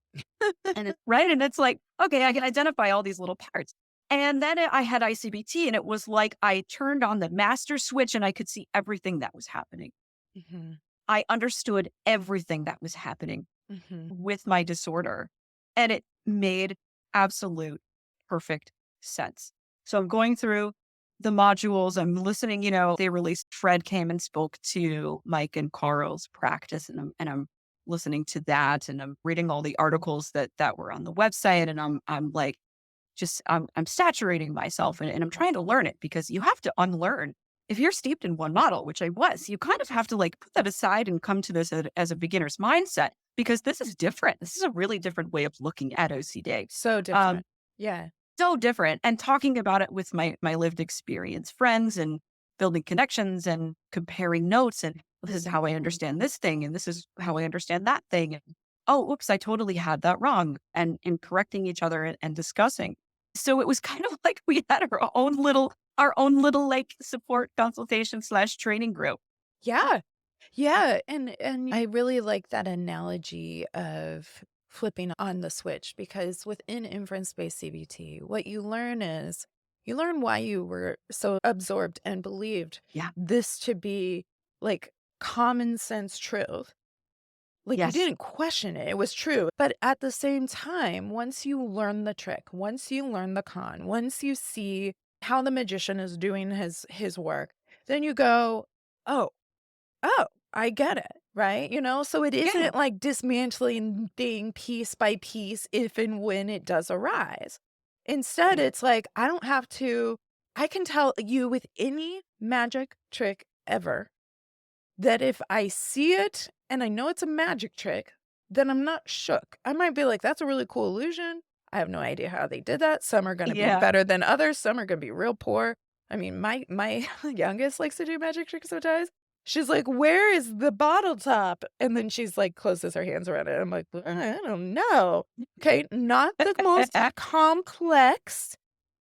And it's right, and it's like, okay, I can identify all these little parts. And then I had I-CBT, and it was like I turned on the master switch and I could see everything that was happening. Mhm. I understood everything that was happening Mhm. with my disorder, and it made absolute perfect sense. So I'm going through the modules, I'm listening, they released Fred came and spoke to Mike and Carl's practice, and I'm listening to that, and I'm reading all the articles that were on the website, and I'm like just I'm saturating myself and I'm trying to learn it because you have to unlearn. If you're steeped in one model, which I was, you kind of have to like put that aside and come to this as a beginner's mindset because this is different. This is a really different way of looking at OCD. So Um, different. Yeah. so different. And talking about it with my lived experience friends and building connections and comparing notes and this is how I understand this thing and this is how I understand that thing. And oh, oops, I totally had that wrong. And correcting each other and discussing. So it was kind of like we had our own little like support consultation slash training group. Yeah. Yeah, and I really like that analogy of flipping on the switch because within inference-based CBT, what you learn is you learn why you were so absorbed and believed Yeah. this to be like common sense truth. Like you Yes. didn't question it, it was true. But at the same time, once you learn the trick, once you learn the con, once you see how the magician is doing his work, then you go, "Oh, oh, I get it, right? So it Yeah. isn't like dismantling thing piece by piece if and when it does arise. Instead, Right. it's like, I can tell you with any magic trick ever that if I see it and I know it's a magic trick, then I'm not shook. I might be like, that's a really cool illusion. I have no idea how they did that. Some are going to be Yeah. better than others. Some are going to be real poor. I mean, my youngest likes to do magic tricks sometimes. She's like, "Where is the bottle top?" And then she's like, closes her hands around it. I'm like, I don't know. Okay, not the most complex,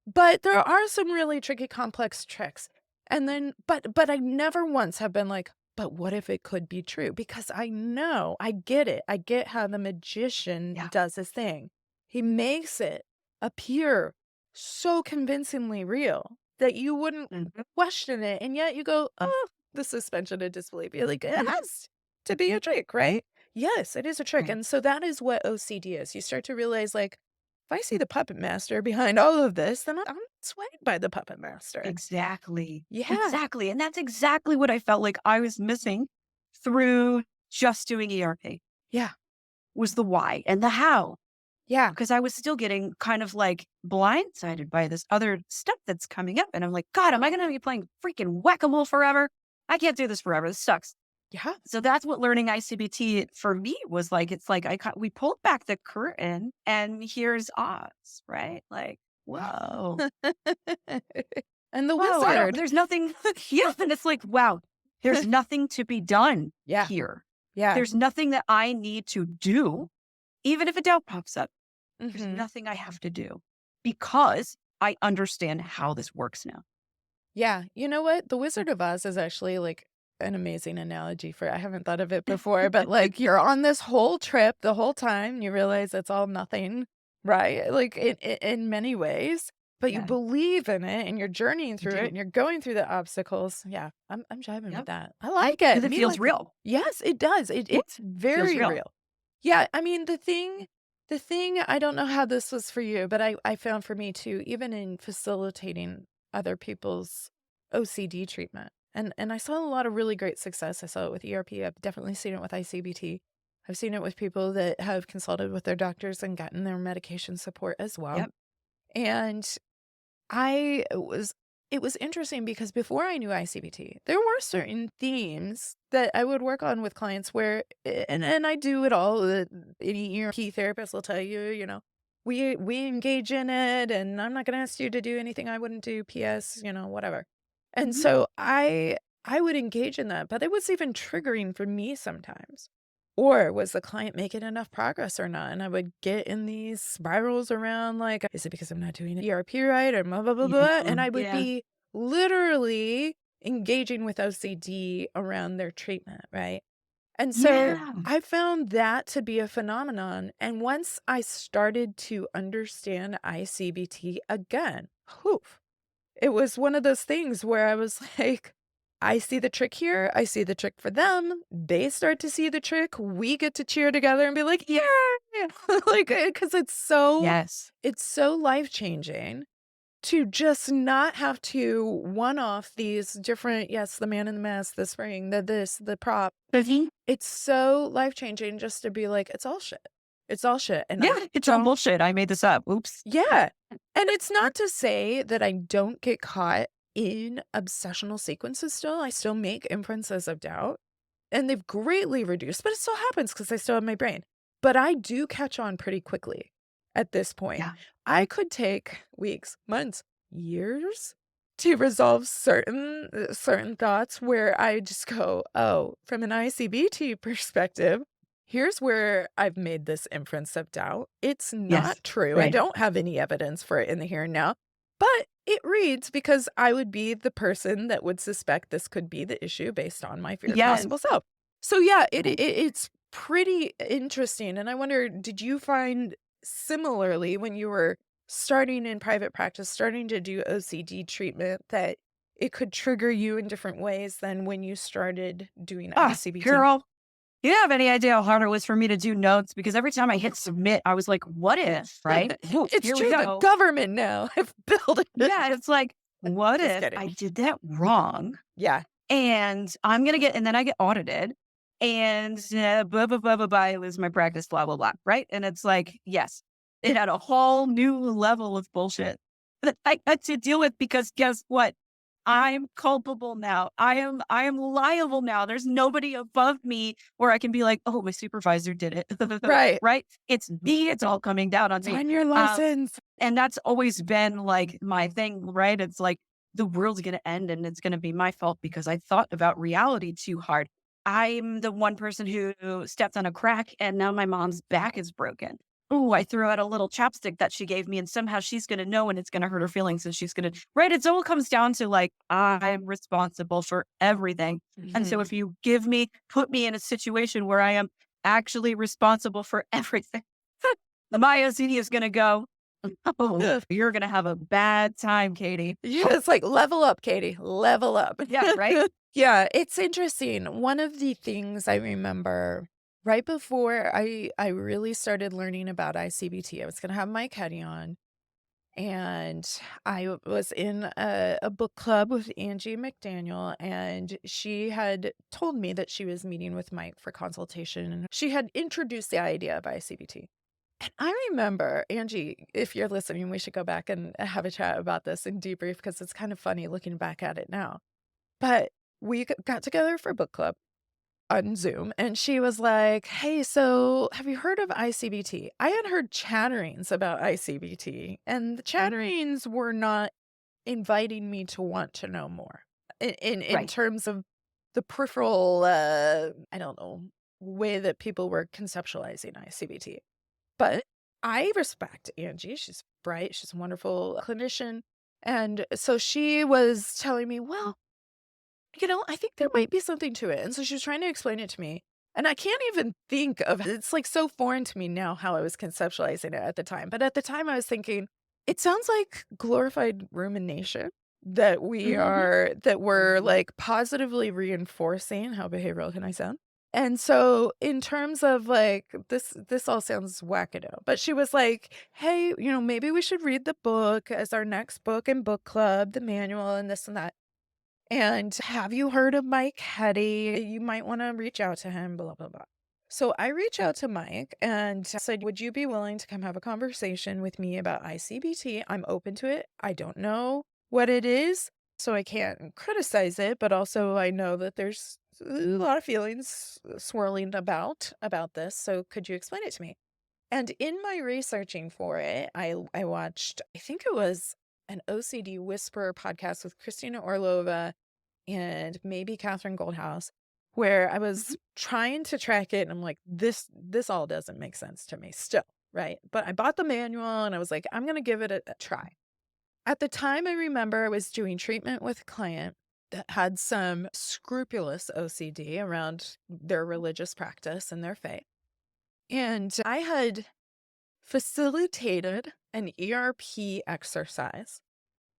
but there are some really tricky, complex tricks. And then, but I never once have been like, but what if it could be true? Because I know, I get it. I get how the magician Yeah. does his thing. He makes it appear so convincingly real that you wouldn't Mhm. question it. And yet you go, oh, the suspension of disbelief. You're like, it has to be a trick, right? Yes, it is a trick. Right. And so that is what OCD is. You start to realize, like, if I see the puppet master behind all of this, then I'm swayed by the puppet master. Exactly. Yeah. Exactly. And that's exactly what I felt like I was missing through just doing ERP Yeah. was the why and the how. Yeah. Because I was still getting kind of like blindsided by this other stuff that's coming up. And I'm like, God, am I going to be playing freaking whack a mole forever? I can't do this forever. This sucks. Yeah. So that's what learning I-CBT for me was like. It's like we pulled back the curtain and here's Oz, right? Like, whoa. And the Whoa, wizard. there's nothing. Yeah. And it's like, wow, there's nothing to be done Yeah. here. Yeah. There's nothing that I need to do, even if a doubt pops up. There's Mhm. nothing I have to do because I understand how this works now. Yeah. You know what? The Wizard of Oz is actually, like, an amazing analogy for I haven't thought of it before, but, like, you're on this whole trip the whole time, you realize it's all nothing, right? Like, in many ways, but you Yeah, believe in it, and you're journeying you through it, do. and you're going through the obstacles. Yeah. I'm jiving with Yep. that. I like it. Because it Me feels like it. real. Yes, it does. Yeah, It's feels very real. real. Yeah, I mean, the thing I don't know how this was for you, but I found for me too, even in facilitating other people's OCD treatment And I saw a lot of really great success. I saw it with ERP. I've definitely seen it with I-CBT. I've seen it with people that have consulted with their doctors and gotten their medication support as well. Yep. And I was it was interesting because before I knew I-CBT, there were certain themes that I would work on with clients where and I do it all, any ERP therapist will tell you, we engage in it, and I'm not gonna ask you to do anything I wouldn't do, PS, whatever. And Mhm. so I would engage in that, but it was even triggering for me sometimes. Or was the client making enough progress or not? And I would get in these spirals around like, is it because I'm not doing ERP right or blah, blah, blah, Yeah. blah? And I would Yeah. be literally engaging with OCD around their treatment, right? And so Yeah. I found that to be a phenomenon. And once I started to understand I-CBT again, whew, it was one of those things where I was like, I see the trick here. I see the trick for them. They start to see the trick. We get to cheer together and be like, yeah, like, because Yes. it's so life-changing to just not have to one off these different, yes, the man in the mask, the spring, the this, the prop. Mhm. It's so life-changing just to be like, it's all shit. It's all shit. And I Yeah, it's all don't bullshit. I made this up. Oops. yeah. And it's not to say that I don't get caught in obsessional sequences still. I still make inferences of doubt, and they've greatly reduced, but it still happens because I still have my brain. But I do catch on pretty quickly at this point. Yeah. I could take weeks, months, years to resolve certain thoughts where I just go, "Oh, from an ICBT perspective, here's where I've made this inference of doubt. It's not Yes. true. I Right. don't have any evidence for it in the here and now, but it reads because I would be the person that would suspect this could be the issue based on my feared Yes. possible self." So yeah, Right. it's pretty interesting, and I wonder, did you find similarly when you were starting in private practice, starting to do OCD treatment, that it could trigger you in different ways than when you started doing Ah, I-CBT? girl, you don't have any idea how hard it was for me to do notes because every time I hit submit, I was like, what if, right? Whoop, It's here we true, the go. government now have built it. Yeah. It's like, what Just if kidding. I did that wrong? Yeah. And and then I get audited and blah, blah, blah, blah, blah, I lose my practice, blah, blah, blah. Right. And it's like, yes, it had a whole new level of bullshit that I had to deal with because guess what? I'm culpable now. I am liable now. There's nobody above me where I can be like, oh, my supervisor did it. Right. Right. It's me. It's all coming down on me. Sign your Um, license. and that's always been like my thing, right? It's like the world's going to end and it's going to be my fault because I thought about reality too hard. I'm the one person who stepped on a crack and now my mom's back is broken. Oh, I threw out a little chapstick that she gave me and somehow she's going to know and it's going to hurt her feelings and she's going to, right? It all comes down to like, I'm responsible for everything. And so Mhm. if you put me in a situation where I am actually responsible for everything, my OCD is going to go, oh, Ugh. you're gonna have a bad time, Katie. Yeah, it's like, "Level up, Katie, level up." Yeah, right? Yeah, it's interesting. One of the things I remember right before I really started learning about I-CBT, I was gonna have Mike Hetty on, and was in a book club with Angie McDaniel, and she had told me that she was meeting with Mike for consultation, and she had introduced the idea of I-CBT. And I remember, Angie, if you're listening, we should go back and have a chat about this and debrief because it's kind of funny looking back at it now. But we got together for book club on Zoom, and she was like, "Hey, so have you heard of I-CBT?" I had heard chatterings about I-CBT, and the chatterings were not inviting me to want to know more in Right. terms of the peripheral, I don't know, way that people were conceptualizing I-CBT. But I respect Angie. She's bright. She's a wonderful clinician. And so she was telling me, well, I think there might be something to it. And so she was trying to explain it to me. And I can't even think of it's like so foreign to me now how I was conceptualizing it at the time. But at the time I was thinking, it sounds like glorified rumination Mhm. that we're Mhm. like positively reinforcing. How behavioral can I sound? And so in terms of like this all sounds wackado, but she was like, "Hey, maybe we should read the book as our next book in book club, the manual and this and that." And have you heard of Mike Hetty? You might want to reach out to him, blah, blah, blah. So I reached out to Mike and said, would you be willing to come have a conversation with me about I-CBT? I'm open to it. I don't know what it is, so I can't criticize it, but also I know that there's a lot of feelings swirling about this. So could you explain it to me? And in my researching for it, I watched, I think it was an OCD Whisperer podcast with Christina Orlova and maybe Catherine Goldhouse, where I Mhm. was trying to track it, and I'm like, this all doesn't make sense to me still, right? But I bought the manual and I was like, I'm gonna give it a try. At the time, I remember I was doing treatment with a client that had some scrupulous OCD around their religious practice and their faith. And I had facilitated an ERP exercise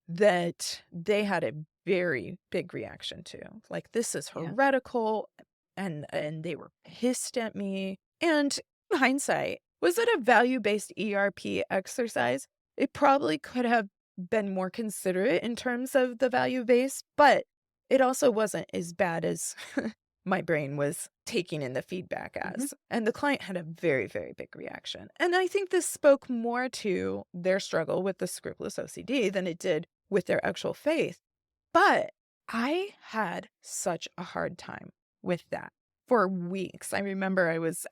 that they had a very big reaction to. Like, this is Yeah. heretical, and they were pissed at me. And in hindsight, was it a value-based ERP exercise? It probably could have been more considerate in terms of the value base, but it also wasn't as bad as my brain was taking in the feedback Mhm. as. And the client had a very, very big reaction. And I think this spoke more to their struggle with the scrupulous OCD than it did with their actual faith. But I had such a hard time with that for weeks. I remember I was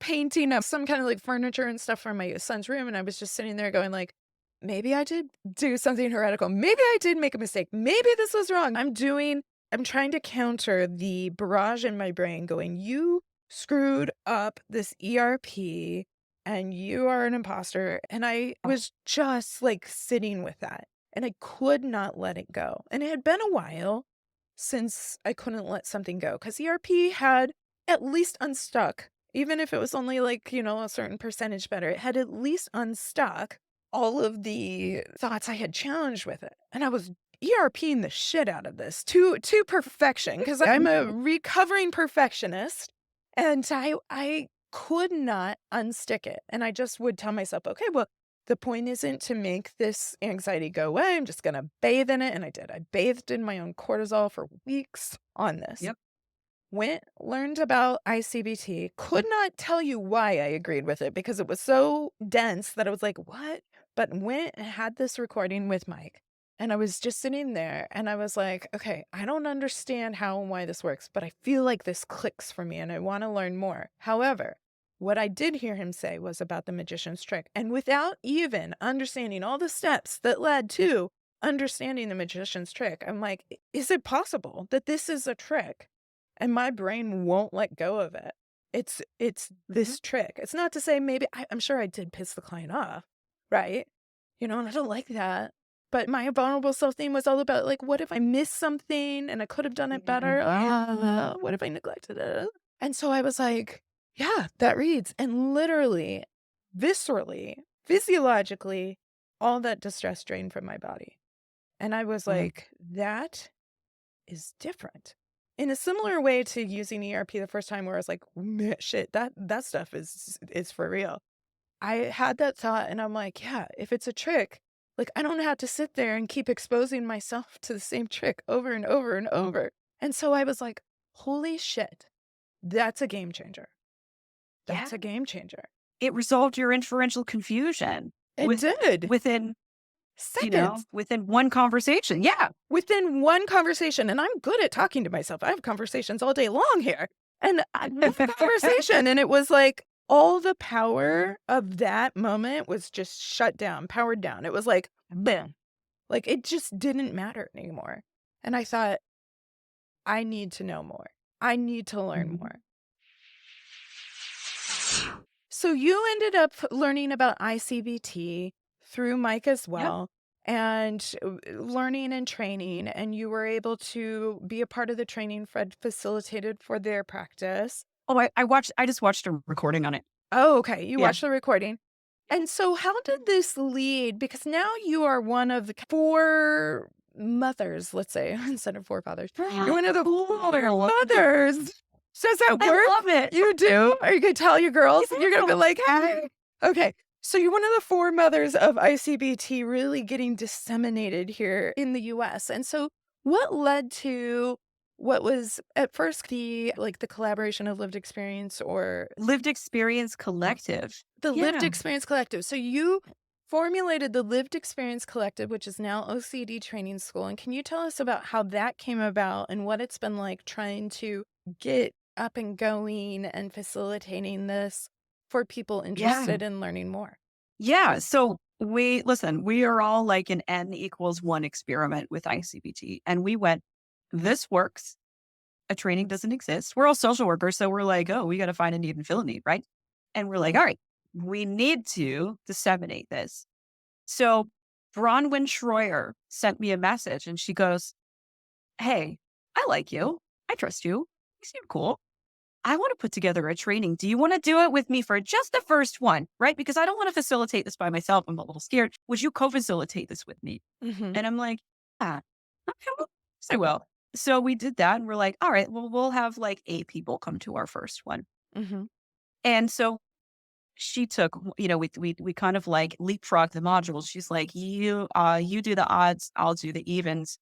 painting up some kind of like furniture and stuff for my son's room, and I was just sitting there going like, maybe I did do something heretical. Maybe I did make a mistake. Maybe this was wrong. I'm trying to counter the barrage in my brain going, you screwed up this ERP and you are an imposter. And I was just like sitting with that and I could not let it go. And it had been a while since I couldn't let something go because ERP had at least unstuck, even if it was only like, a certain percentage better, it had at least unstuck all of the thoughts I had challenged with it. And I was ERPing the shit out of this to perfection because I'm a recovering perfectionist and I could not unstick it. And I just would tell myself, okay, well, the point isn't to make this anxiety go away. I'm just going to bathe in it. And I did. I bathed in my own cortisol for weeks on this. Yep. Went, learned about I-CBT, could not tell you why I agreed with it because it was so dense that I was like, what? But went and had this recording with Mike. And I was just sitting there and I was like, okay, I don't understand how and why this works, but I feel like this clicks for me and I want to learn more. However, what I did hear him say was about the magician's trick. And without even understanding all the steps that led to understanding the magician's trick, I'm like, is it possible that this is a trick? And my brain won't let go of it. It's Mhm. this trick. It's not to say maybe I'm sure I did piss the client off, right? And I don't like that. But my vulnerable self theme was all about like, what if I missed something and I could have done it Yeah. better? What if I neglected it? And so I was like, yeah, that reads. And literally, viscerally, physiologically, all that distress drained from my body. And I was Mm. like, that is different. In a similar way to using ERP the first time where I was like, "Man, shit, that stuff is for real." I had that thought and I'm like, yeah, if it's a trick, like I don't have to sit there and keep exposing myself to the same trick over and over and over. And so I was like, holy shit, that's a game changer. Yeah. That's a game changer. It resolved your inferential confusion It did. within, Seconds. within one conversation. Yeah. Within one conversation, and I'm good at talking to myself. I have conversations all day long here. And I one conversation, and it was like all the power of that moment was just shut down, powered down. It was like, boom. Like it just didn't matter anymore. And I thought, I need to know more. I need to learn Mhm. more. So you ended up learning about I-CBT through Mike as Yep. well, and learning and training, and you were able to be a part of the training Fred facilitated for their practice. Oh, I just watched a recording on it. Oh, okay. You Yeah. watched the recording. And so how did this lead? Because now you are one of the four mothers, let's say, instead of four fathers. You're one of the four mothers. So does that I work? love it. You do? Are you going to tell your girls? You're going to be Yeah. like, hey. Okay. So you're one of the four mothers of I-CBT really getting disseminated here in the US. And so What led to what was at first the collaboration of lived experience or Lived Experience Collective. the Lived Yeah. Experience Collective. So you formulated the Lived Experience Collective, which is now OCD Training School. And can you tell us about how that came about and what it's been like trying to get up and going and facilitating this for people Yeah. interested in learning more? Yeah. So we are all like an N equals one experiment with I-CBT. And we went, this works. A training doesn't exist. We're all social workers. So we're like, oh, we got to find a need and fill a need. Right. And we're like, all right, we need to disseminate this. So Bronwyn Schroyer sent me a message and she goes, hey, I like you. I trust you. You seem cool. I want to put together a training. Do you want to do it with me for just the first one? Right? Because I don't want to facilitate this by myself. I'm a little scared. Would you co facilitate this with me? Mhm. And I'm like, yeah, okay, well, yes, I will. So we did that and we're like, all right, well, we'll have like 8 people come to our first one. Mhm. And so she took, we kind of like leapfrogged the modules. She's like, you do the odds, I'll do the evens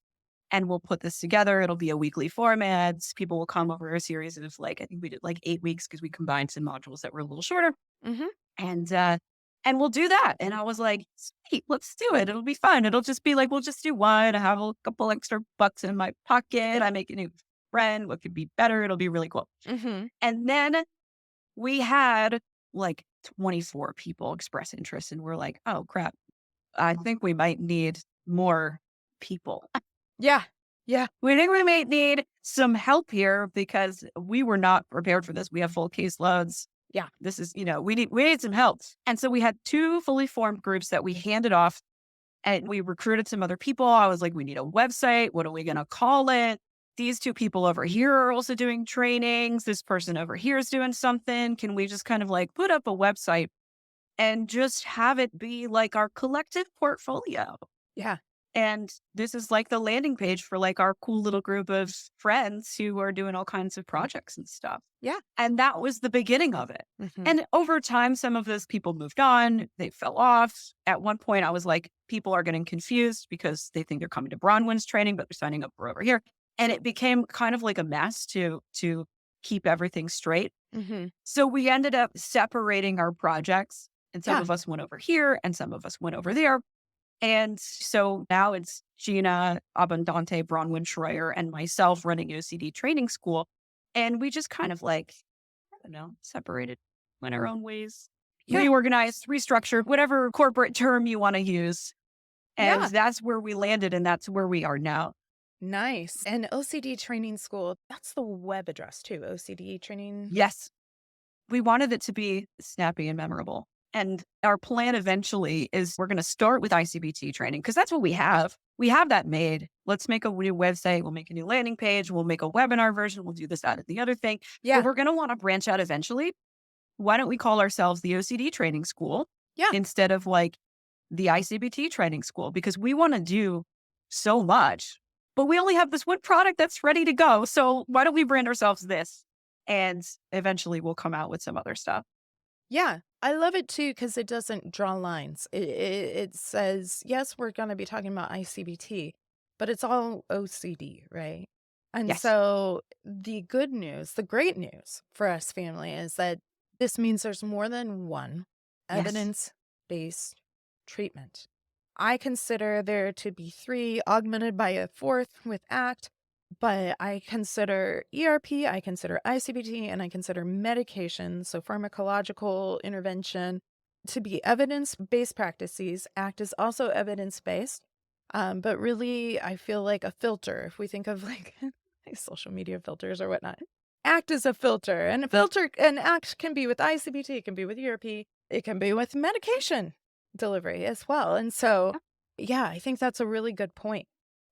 and we'll put this together. It'll be a weekly format. People will come over a series of like, I think we did like 8 weeks because we combined some modules that were a little shorter. Mhm. And and we'll do that. And I was like, sweet, let's do it. It'll be fun. It'll just be like, we'll just do one. I have a couple extra bucks in my pocket. I make a new friend. What could be better? It'll be really cool. Mhm. And then we had like 24 people express interest. And we're like, oh crap. I think we might need more people. Yeah. Yeah. We think we may need some help here because we were not prepared for this. We have full caseloads. Yeah. This is, we need some help. And so we had 2 fully formed groups that we handed off and we recruited some other people. I was like, we need a website. What are we going to call it? These 2 people over here are also doing trainings. This person over here is doing something. Can we just kind of like put up a website and just have it be like our collective portfolio? Yeah. And this is like the landing page for like our cool little group of friends who are doing all kinds of projects and stuff. Yeah. And that was the beginning of it. Mhm. And over time, some of those people moved on, they fell off. At one point, I was like, people are getting confused because they think they're coming to Bronwyn's training, but they're signing up for over here. And it became kind of like a mess to keep everything straight. Mhm. So we ended up separating our projects. And some Yeah. of us went over here and some of us went over there. And so now it's Gina Abundante, Bronwyn Schreier, and myself running OCD training school. And we just kind of like, I don't know, separated, went our own ways, Yeah. reorganized, restructured, whatever corporate term you want to use. And Yeah. that's where we landed. And that's where we are now. Nice. And OCD Training School, that's the web address too, OCD Training. Yes, we wanted it to be snappy and memorable. And our plan eventually is we're going to start with I-CBT training because that's what we have. We have that made. Let's make a new website. We'll make a new landing page. We'll make a webinar version. We'll do this, that, and the other thing. But Yeah. we're going to want to branch out eventually. Why don't we call ourselves the OCD training school Yeah. instead of like the I-CBT training school? Because we want to do so much, but we only have this one product that's ready to go. So why don't we brand ourselves this? And eventually we'll come out with some other stuff. Yeah. I love it too because it doesn't draw lines. It says, yes, we're going to be talking about I-CBT, but it's all OCD, right? And Yes. so the good news, the great news for us family is that this means there's more than one Yes. evidence-based treatment. I consider there to be 3, augmented by a 4th with ACT, but I consider ERP, I consider I-CBT, and I consider medication, so pharmacological intervention, to be evidence-based practices. ACT is also evidence-based, but really, I feel like a filter. If we think of like social media filters or whatnot, ACT is a filter, and a filter and ACT can be with I-CBT, it can be with ERP, it can be with medication delivery as well. And so, yeah, I think that's a really good point.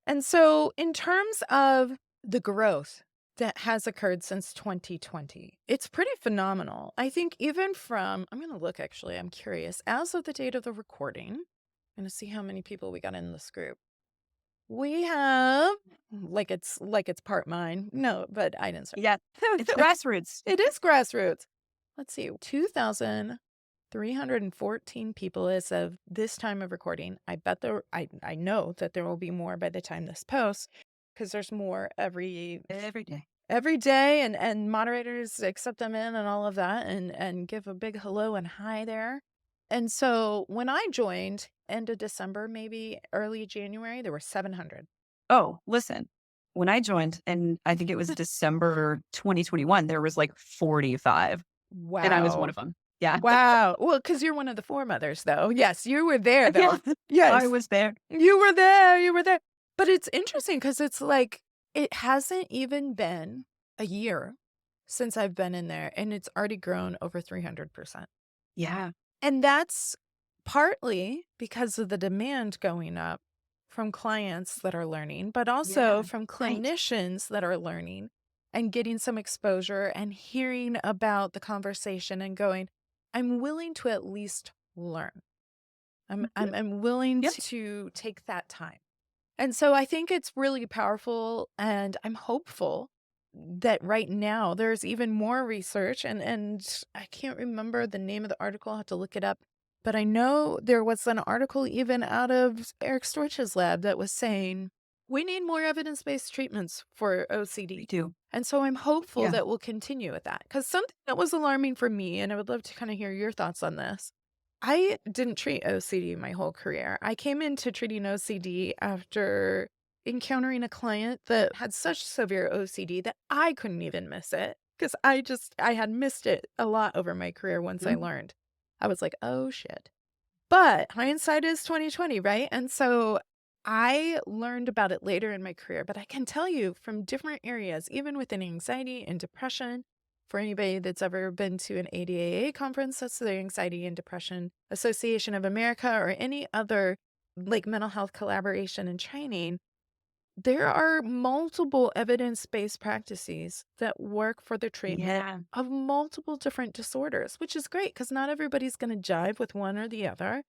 And so, in terms of the growth that has occurred since 2020, it's pretty phenomenal. I think even from, I'm going to look actually, I'm curious, as of the date of the recording, I'm going to see how many people we got in this group. We have like it's part mine. No, but I didn't start. Yeah. It's grassroots. It is grassroots. Let's see, 2,314 people as of this time of recording. I bet I know that there will be more by the time this posts. because there's more Every day. every day, and moderators accept them in and all of that, and give a big hello and hi there. And so when I joined, end of December, maybe early January, there were 700. Oh, listen, when I joined, and I think it was December 2021, there was like 45, and I was one Wow. of them. Yeah. Wow. Well, because you're one of the foremothers, though. Yes, you were there, Yeah. though. I Yes, was there. you were there. You were there. But it's interesting because it's like it hasn't even been a year since I've been in there, and it's already grown over 300%. Yeah. And that's partly because of the demand going up from clients that are learning, but also Yeah. from Right. clinicians that are learning and getting some exposure and hearing about the conversation and going, I'm willing to at least learn. I'm Mhm. I'm I'm willing Yep. to take that time. And so I think it's really powerful, and I'm hopeful that right now there's even more research, and I can't remember the name of the article, I'll have to look it up. But I know there was an article even out of Eric Storch's lab that was saying we need more evidence-based treatments for We OCD. do. And so I'm hopeful Yeah. that we'll continue with that. Because something that was alarming for me, and I would love to kind of hear your thoughts on this. I didn't treat OCD my whole career. I came into treating OCD after encountering a client that had such severe OCD that I couldn't even miss it because I had missed it a lot over my career once I Mhm. learned. I was like, "Oh shit." But hindsight is 2020, right? And so I learned about it later in my career, but I can tell you from different areas, even within anxiety and depression, for anybody that's ever been to an ADAA conference, that's the Anxiety and Depression Association of America, or any other like mental health collaboration and training, there are multiple evidence-based practices that work for the treatment Yeah. of multiple different disorders, which is great because not everybody's going to jive with one or the other.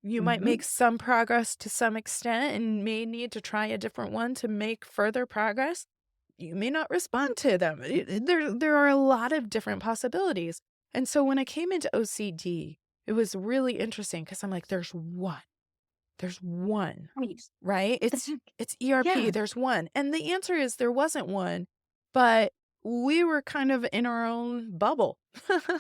You might Mhm. make some progress to some extent and may need to try a different one to make further progress. You may not respond to them. There are a lot of different possibilities. And so when I came into OCD, it was really interesting because I'm like, there's one. Right. Right? It's ERP, Yeah. there's one, and the answer is there wasn't one, but we were kind of in our own bubble,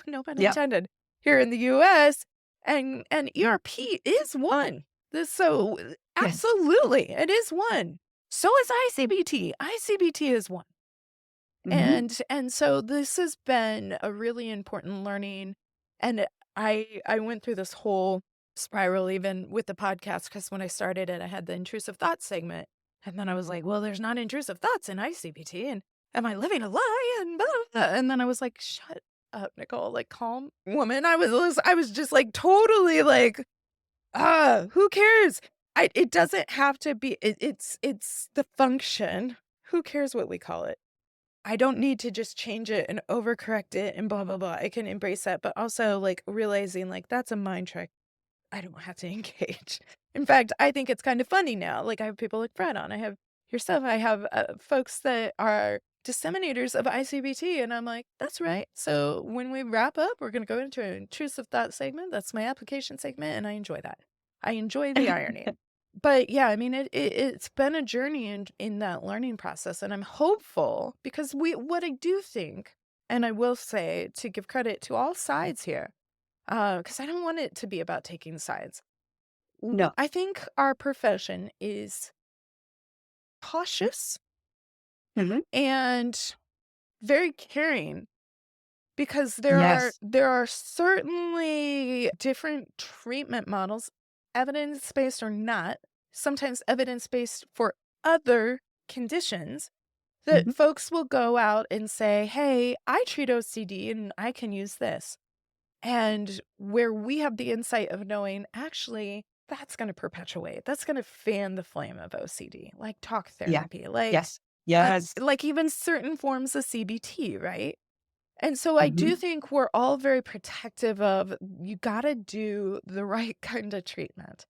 no pun Yep. intended, here in the US, and ERP is one. Yes. Absolutely, it is one. So is I-CBT. I-CBT is one. Mhm. And so this has been a really important learning, and I went through this whole spiral even with the podcast because when I started it, I had the intrusive thoughts segment, and then I was like, "Well, there's not intrusive thoughts in ICBT, and am I living a lie?" And blah, blah, blah. And then I was like, "Shut up, Nicole, like calm woman." I was just like totally like, who cares? It doesn't have to be. It's the function. Who cares what we call it? I don't need to just change it and overcorrect it and blah, blah, blah. I can embrace that, but also, like, realizing, like, that's a mind trick. I don't have to engage. In fact, I think it's kind of funny now. Like, I have people like Fred on. I have yourself. I have, folks that are disseminators of I-CBT, and I'm like, "That's right. So when we wrap up, we're gonna go into an intrusive thought segment. That's my application segment, and I enjoy that. I enjoy the irony." But yeah, I mean, it's been a journey in that learning process, and I'm hopeful because what I do think, and I will say to give credit to all sides here, because I don't want it to be about taking sides. No. I think our profession is cautious Mhm. and very caring because there are Yes. there are certainly different treatment models, evidence-based or not, sometimes evidence-based for other conditions that Mhm. folks will go out and say, "Hey, I treat OCD and I can use this." And where we have the insight of knowing, actually, that's going to perpetuate, that's going to fan the flame of OCD, like talk Yeah. therapy, like, Yes. Yes. like even certain forms of CBT, right? And so I do Mhm. think we're all very protective of you got to do the right kind of treatment.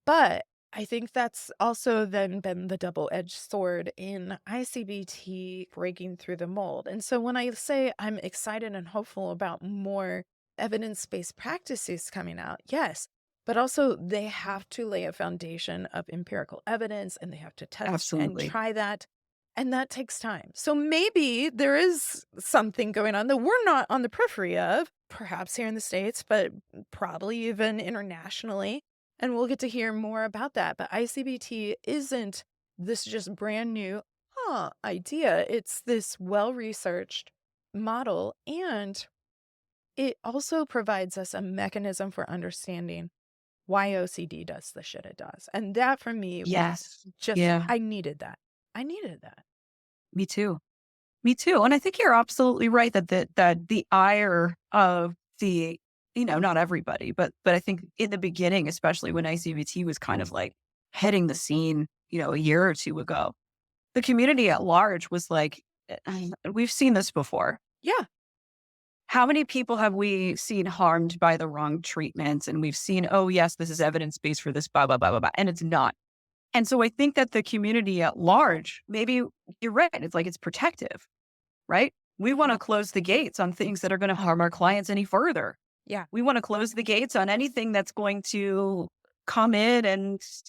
But I think that's also then been the double-edged sword in I-CBT breaking through the mold. And so when I say I'm excited and hopeful about more evidence-based practices coming out, yes, but also they have to lay a foundation of empirical evidence and they have to test and Absolutely. try that. And that takes time. So maybe there is something going on that we're not on the periphery of, perhaps here in the States, but probably even internationally. And we'll get to hear more about that. But ICBT isn't this just brand new idea. It's this well researched model. And it also provides us a mechanism for understanding why OCD does the shit it does. And that for me was Yes. just, Yeah. I needed that. I needed that. Me too. Me too. And I think you're absolutely right that the ire of the, not everybody, but I think in the beginning, especially when ICBT was kind of like hitting the scene, a year or two ago, the community at large was like, we've seen this before. Yeah. How many people have we seen harmed by the wrong treatments? And we've seen, oh, yes, this is evidence based for this, blah, blah, blah, blah, blah. And it's not. And so I think that the community at large, maybe you're right. It's like it's protective, right? We want to close the gates on things that are going to harm our clients any further. Yeah. We want to close the gates on anything that's going to come in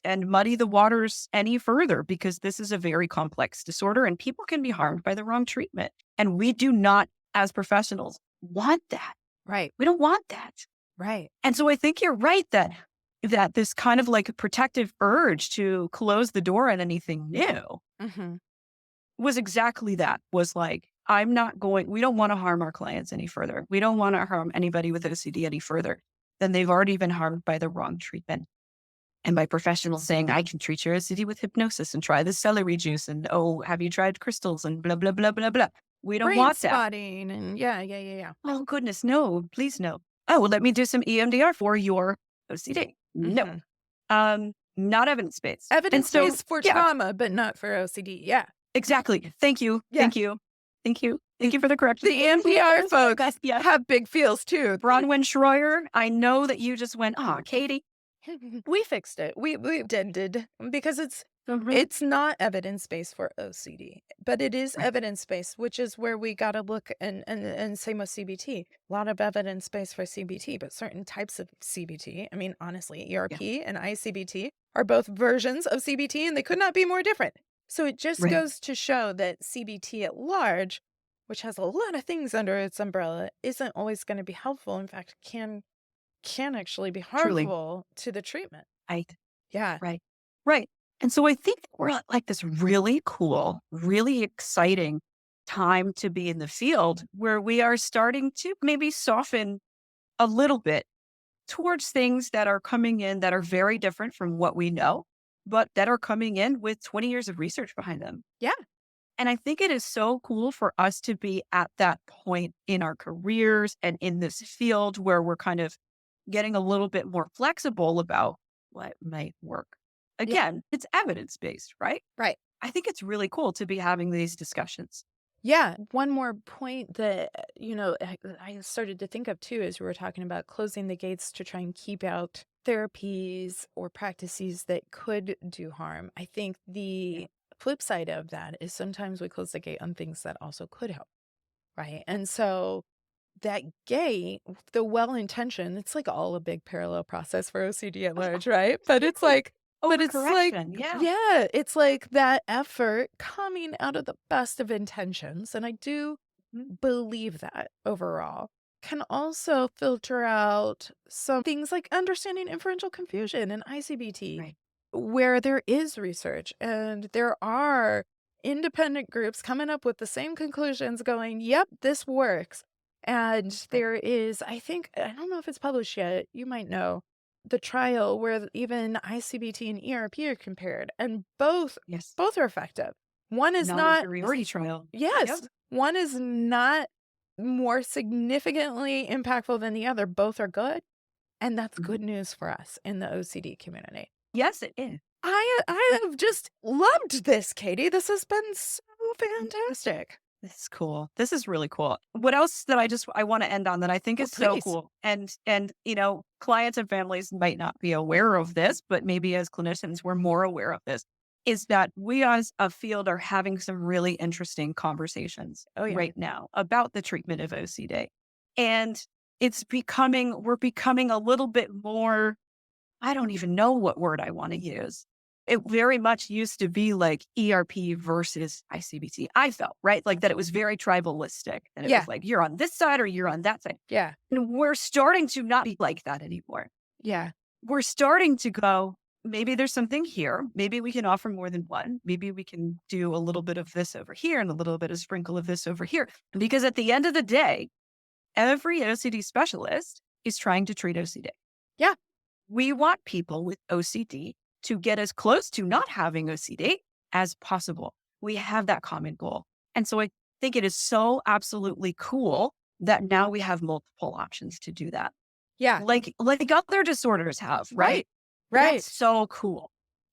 and muddy the waters any further, because this is a very complex disorder and people can be harmed by the wrong treatment. And we do not, as professionals, want that. Right. We don't want that. Right. And so I think you're right that this kind of like protective urge to close the door on anything new Mm-hmm. was exactly that, was like, we don't want to harm our clients any further. We don't want to harm anybody with OCD any further than they've already been harmed by the wrong treatment. And by professionals saying, I can treat your OCD with hypnosis and try this celery juice. And, oh, have you tried crystals and blah, blah, blah, blah, blah. We don't Brain want that. spotting and yeah. Oh, goodness, no, please no. Oh, well, let me do some EMDR for your OCD. No. Not evidence-based. Evidence-based for trauma, but not for OCD. Yeah. Exactly. Thank you. Yeah. Thank you. Thank you. Thank you for the correction. The EMDR folks have big feels too. Bronwyn Schroyer, I know that you just went, Katie. We fixed it. We did because it's not evidence-based for OCD, but it is Right. evidence-based, which is where we got to look and same with CBT. A lot of evidence-based for CBT, but certain types of CBT. I mean, honestly, ERP and I-CBT are both versions of CBT and they could not be more different. So it just Right. goes to show that CBT at large, which has a lot of things under its umbrella, isn't always going to be helpful. In fact, can actually be Truly. harmful to the treatment. Right. Yeah. Right. Right. And so I think we're at like this really cool, really exciting time to be in the field where we are starting to maybe soften a little bit towards things that are coming in that are very different from what we know, but that are coming in with 20 years of research behind them. Yeah. And I think it is so cool for us to be at that point in our careers and in this field where we're kind of getting a little bit more flexible about what might work. Again, it's evidence-based, right? Right. I think it's really cool to be having these discussions. Yeah. One more point that, I started to think of too, as we were talking about closing the gates to try and keep out therapies or practices that could do harm. I think the flip side of that is sometimes we close the gate on things that also could help. Right. And so that gate, the well-intentioned, it's like all a big parallel process for OCD at large, right? But it's like, but it's like, Overcorrection, yeah. yeah, it's like that effort coming out of the best of intentions. And I do believe that overall can also filter out some things like understanding inferential confusion and I-CBT, Right. where there is research and there are independent groups coming up with the same conclusions going, yep, this works. And there is, I don't know if it's published yet, you might know, the trial where even I-CBT and ERP are compared, and both Yes. are effective. One is not Non-inferiority trial. Yes. Yep. One is not more significantly impactful than the other. Both are good. And that's good news for us in the OCD community. Yes, it is. I have just loved this, Katie. This has been so fantastic. This is cool. This is really cool. What else that I want to end on that I think is so please. cool. And clients and families might not be aware of this, but maybe as clinicians, we're more aware of this, is that we as a field are having some really interesting conversations right now about the treatment of OCD. And we're becoming a little bit more, I don't even know what word I want to use, It very much used to be like ERP versus I-CBT. I felt, right? Like that it was very tribalistic. And it Yeah, was like, you're on this side or you're on that side. yeah, And we're starting to not be like that anymore. yeah, We're starting to go, maybe there's something here. Maybe we can offer more than one. Maybe we can do a little bit of this over here and a little bit of sprinkle of this over here. Because at the end of the day, every OCD specialist is trying to treat OCD. yeah, We want people with OCD to get as close to not having OCD as possible. We have that common goal. And so I think it is so absolutely cool that now we have multiple options to do that. yeah. Like other disorders have, Right, right? right. That's so cool.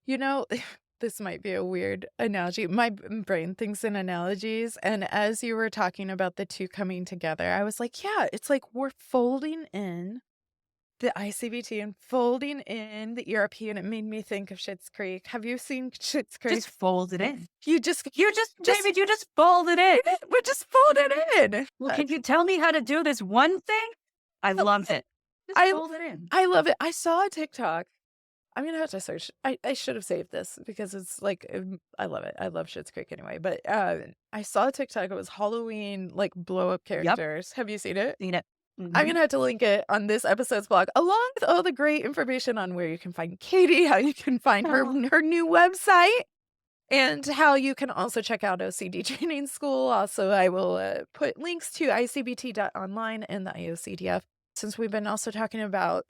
You know, this might be a weird analogy. My brain thinks in analogies. And as you were talking about the two coming together, I was like, yeah, it's like we're folding in the I-CBT and folding in the ERP. And it made me think of Schitt's Creek. Have you seen Schitt's Just Creek? fold it in. You just, just, David, you just fold it in. we're just folding in. Well, can you tell me how to do this one thing? I love it. Just I, fold it in. I love it. I saw a TikTok. I'm gonna have to search. I should have saved this because it's like I love it. I love Schitt's Creek anyway. But I saw a TikTok. It was Halloween like blow up Yep. characters. Have you seen it? Seen it. I'm Mhm. gonna have to link it on this episode's blog, along with all the great information on where you can find Katie, how you can find Oh, her new website, and how you can also check out OCD Training School. Also, I will put links to ICBT.online and the IOCDF, since we've been also talking about,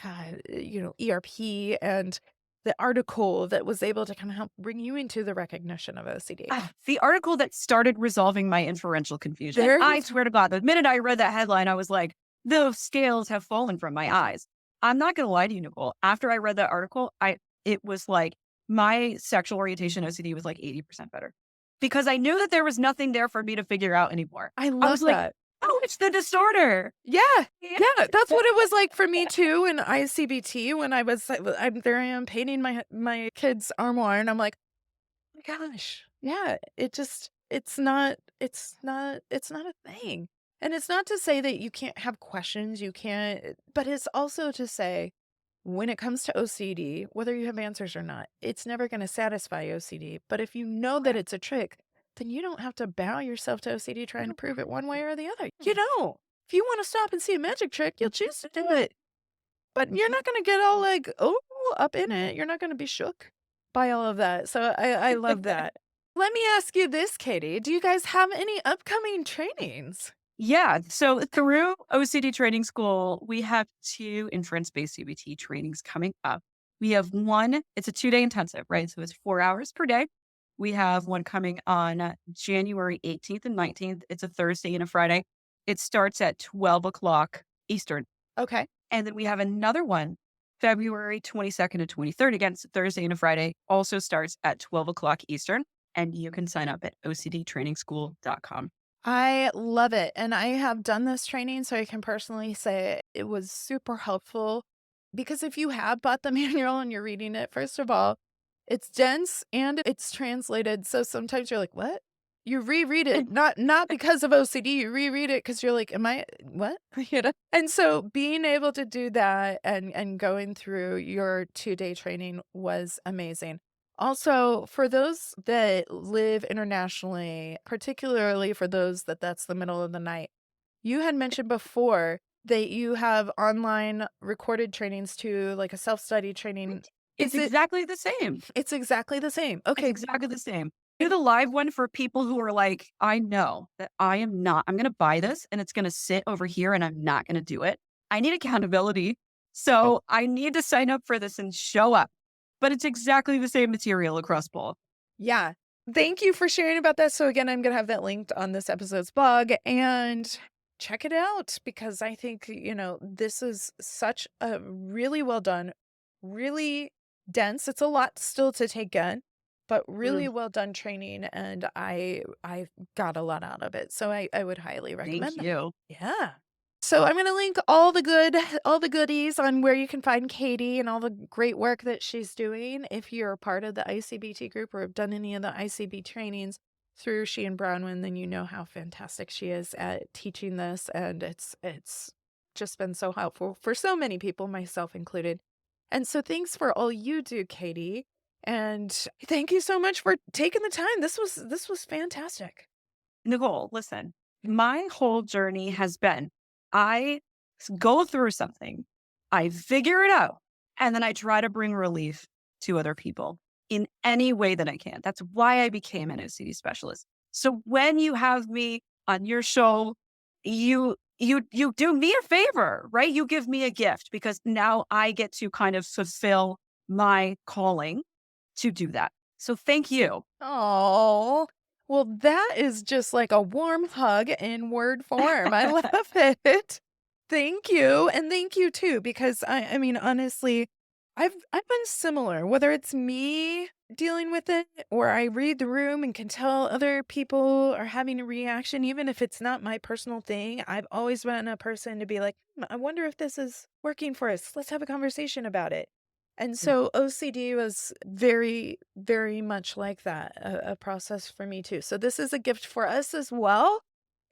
ERP and the article that was able to kind of help bring you into the recognition of OCD. the article that started resolving my inferential confusion. There you I swear to God, the minute I read that headline, I was like, the scales have fallen from my eyes. I'm not going to lie to you, Nicole. After I read that article, it was like my sexual orientation OCD was like 80% better because I knew that there was nothing there for me to figure out anymore. I I love was like, that. oh, it's the disorder. Yeah. Yeah. Yeah, that's what it was like for me too in I-CBT when I was there I am painting my kid's armoire and I'm like, "Oh my gosh." Yeah, it's not a thing. And it's not to say that you can't have questions, you can't, but it's also to say when it comes to OCD, whether you have answers or not, it's never going to satisfy OCD. But if you know that it's a trick, then you don't have to bow yourself to OCD trying to prove it one way or the other. You don't. If you want to stop and see a magic trick, you'll choose to do it. But you're not going to get all like, oh, up in it. You're not going to be shook by all of that. So I love that. Let me ask you this, Katie. Do you guys have any upcoming trainings? Yeah. So through OCD Training School, we have two inference-based CBT trainings coming up. We have one, it's a 2-day intensive, right? So it's 4 hours per day. We have one coming on January 18th and 19th. It's a Thursday and a Friday. It starts at 12 o'clock Eastern. Okay. And then we have another one, February 22nd and 23rd. Again, it's a Thursday and a Friday. Also starts at 12 o'clock Eastern. And you can sign up at ocdtrainingschool.com. I love it. And I have done this training, so I can personally say it was super helpful because if you have bought the manual and you're reading it, first of all, it's dense and it's translated. So sometimes you're like, what? You reread it, not because of OCD, you reread it because you're like, am I what? And so being able to do that and going through your 2-day training was amazing. Also, for those that live internationally, particularly for those that's the middle of the night, you had mentioned before that you have online recorded trainings too, like a self-study training. It's Is it exactly the same. it's exactly the same. It's Okay. exactly the same. Do the live one for people who are like, I know that I'm going to buy this and it's going to sit over here and I'm not going to do it. I need accountability. So I need to sign up for this and show up. But it's exactly the same material across both. Yeah. Thank you for sharing about that. So again, I'm going to have that linked on this episode's blog and check it out because I think, this is such a really well done, really dense. It's a lot still to take in, but really Mm, well done training. And I got a lot out of it. So I would highly thank recommend that. you. Yeah. So I'm going to link all the goodies on where you can find Katie and all the great work that she's doing. If you're a part of the I-CBT group or have done any of the ICB trainings through She and Brownwin, then you know how fantastic she is at teaching this. And it's just been so helpful for so many people, myself included. And so thanks for all you do, Katie. And thank you so much for taking the time. This was fantastic. Nicole, listen, my whole journey has been go through something, I figure it out, and then I try to bring relief to other people in any way that I can. That's why I became an OCD specialist. So when you have me on your show, you do me a favor, right? You give me a gift because now I get to kind of fulfill my calling to do that. So thank you. Oh, well, that is just like a warm hug in word form. I love it. Thank you, and thank you too, because I mean, honestly, I've been similar, whether it's me dealing with it or I read the room and can tell other people are having a reaction, even if it's not my personal thing. I've always been a person to be like, I wonder if this is working for us. Let's have a conversation about it. And so OCD was very, very much like that, a process for me too. So this is a gift for us as well.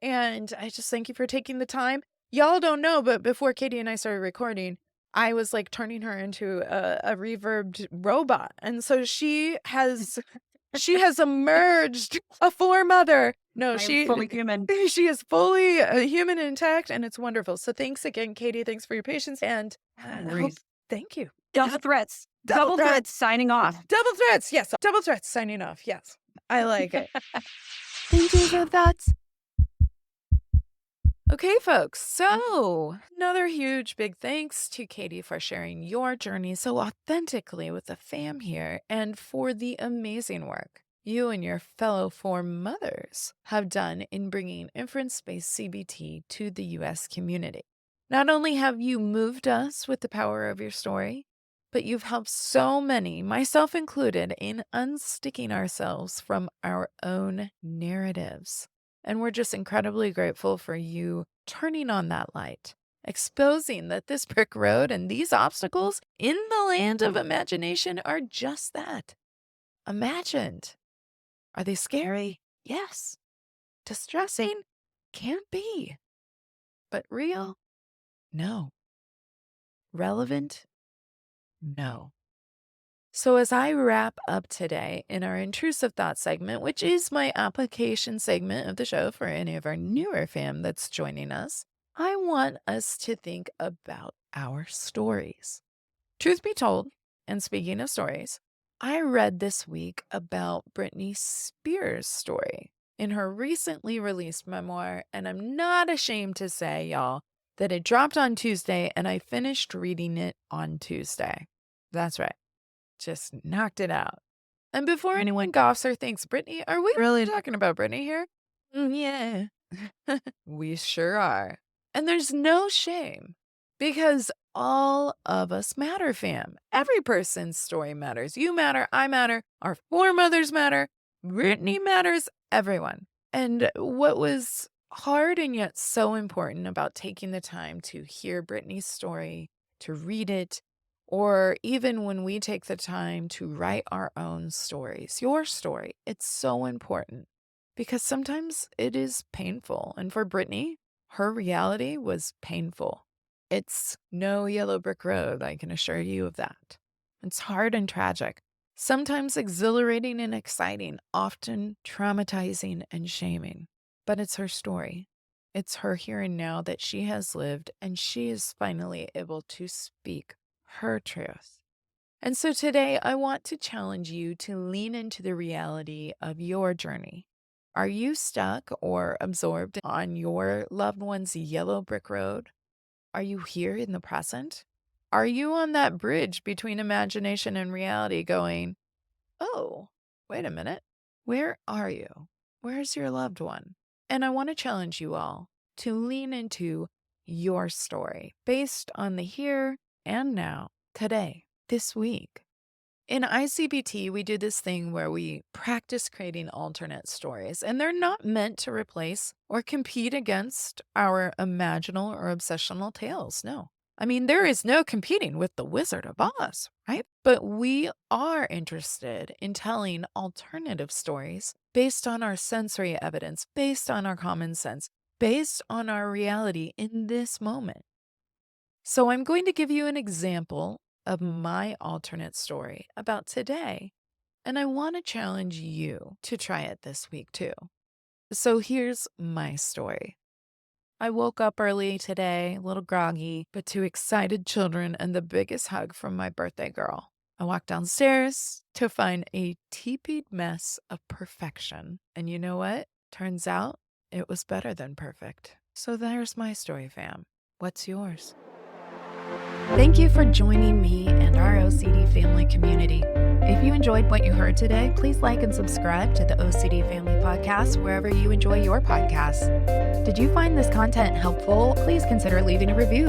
And I just thank you for taking the time. Y'all don't know, but before Katie and I started recording, I was like turning her into a reverbed robot. And so she has emerged a foremother. No, I am fully human. she is fully human and intact, and it's wonderful. So thanks again, Katie. Thanks for your patience, and No hope. worries. Thank you. Double threats. Double Double threat. threats signing off. Double threats. Yes, double threats. Signing off. Yes, I like it. Thank you for that. Okay, folks. So, another huge big thanks to Katie for sharing your journey so authentically with the fam here and for the amazing work you and your fellow form mothers have done in bringing inference based CBT to the U.S. community. Not only have you moved us with the power of your story, but you've helped so many, myself included, in unsticking ourselves from our own narratives. And we're just incredibly grateful for you turning on that light, exposing that this brick road and these obstacles in the land of imagination are just that, imagined. Are they scary? Yes. Distressing? Can be. But real? No. Relevant? No. So, as I wrap up today in our intrusive thought segment, which is my application segment of the show for any of our newer fam that's joining us, I want us to think about our stories. Truth be told, and speaking of stories, I read this week about Britney Spears' story in her recently released memoir, and I'm not ashamed to say, y'all, that it dropped on Tuesday and I finished reading it on Tuesday. That's right. Just knocked it out. And before anyone goffs or thinks, Brittany, are we really talking about Brittany here? Yeah, we sure are. And there's no shame because all of us matter, fam. Every person's story matters. You matter, I matter, our foremothers matter, Brittany matters, everyone. And what was hard and yet so important about taking the time to hear Brittany's story, to read it, or even when we take the time to write our own stories, your story, it's so important because sometimes it is painful. And for Brittany, her reality was painful. It's no yellow brick road, I can assure you of that. It's hard and tragic, sometimes exhilarating and exciting, often traumatizing and shaming. But it's her story. It's her here and now that she has lived, and she is finally able to speak her truth. And so today, I want to challenge you to lean into the reality of your journey. Are you stuck or absorbed on your loved one's yellow brick road? Are you here in the present? Are you on that bridge between imagination and reality going, oh, wait a minute. Where are you? Where's your loved one? And I want to challenge you all to lean into your story based on the here and now, today, this week. In I-CBT, we do this thing where we practice creating alternate stories, and they're not meant to replace or compete against our imaginal or obsessional tales. No. I mean, there is no competing with the Wizard of Oz, right? But we are interested in telling alternative stories based on our sensory evidence, based on our common sense, based on our reality in this moment. So I'm going to give you an example of my alternate story about today And I want to challenge you to try it this week too. So here's my story. I woke up early today, a little groggy, but two excited children and the biggest hug from my birthday girl. I walked downstairs to find a teepeed mess of perfection. And you know what? Turns out it was better than perfect. So there's my story, fam. What's yours? Thank you for joining me and our OCD family community. If you enjoyed what you heard today, please like and subscribe to the OCD Family Podcast wherever you enjoy your podcasts. Did you find this content helpful? Please consider leaving a review.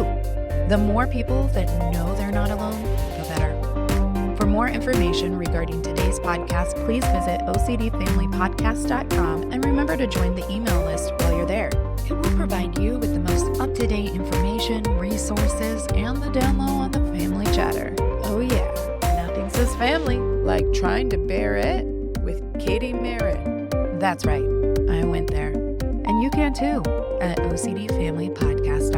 The more people that know they're not alone, the better. For more information regarding today's podcast, please visit ocdfamilypodcast.com and remember to join the email list while you're there. It will provide you with the most up-to-date information, resources, and the down low on the family chatter. Oh yeah, nothing says family like trying to bear it with Katie Merritt. That's right, I went there. And you can too at OCDFamilyPodcast.com.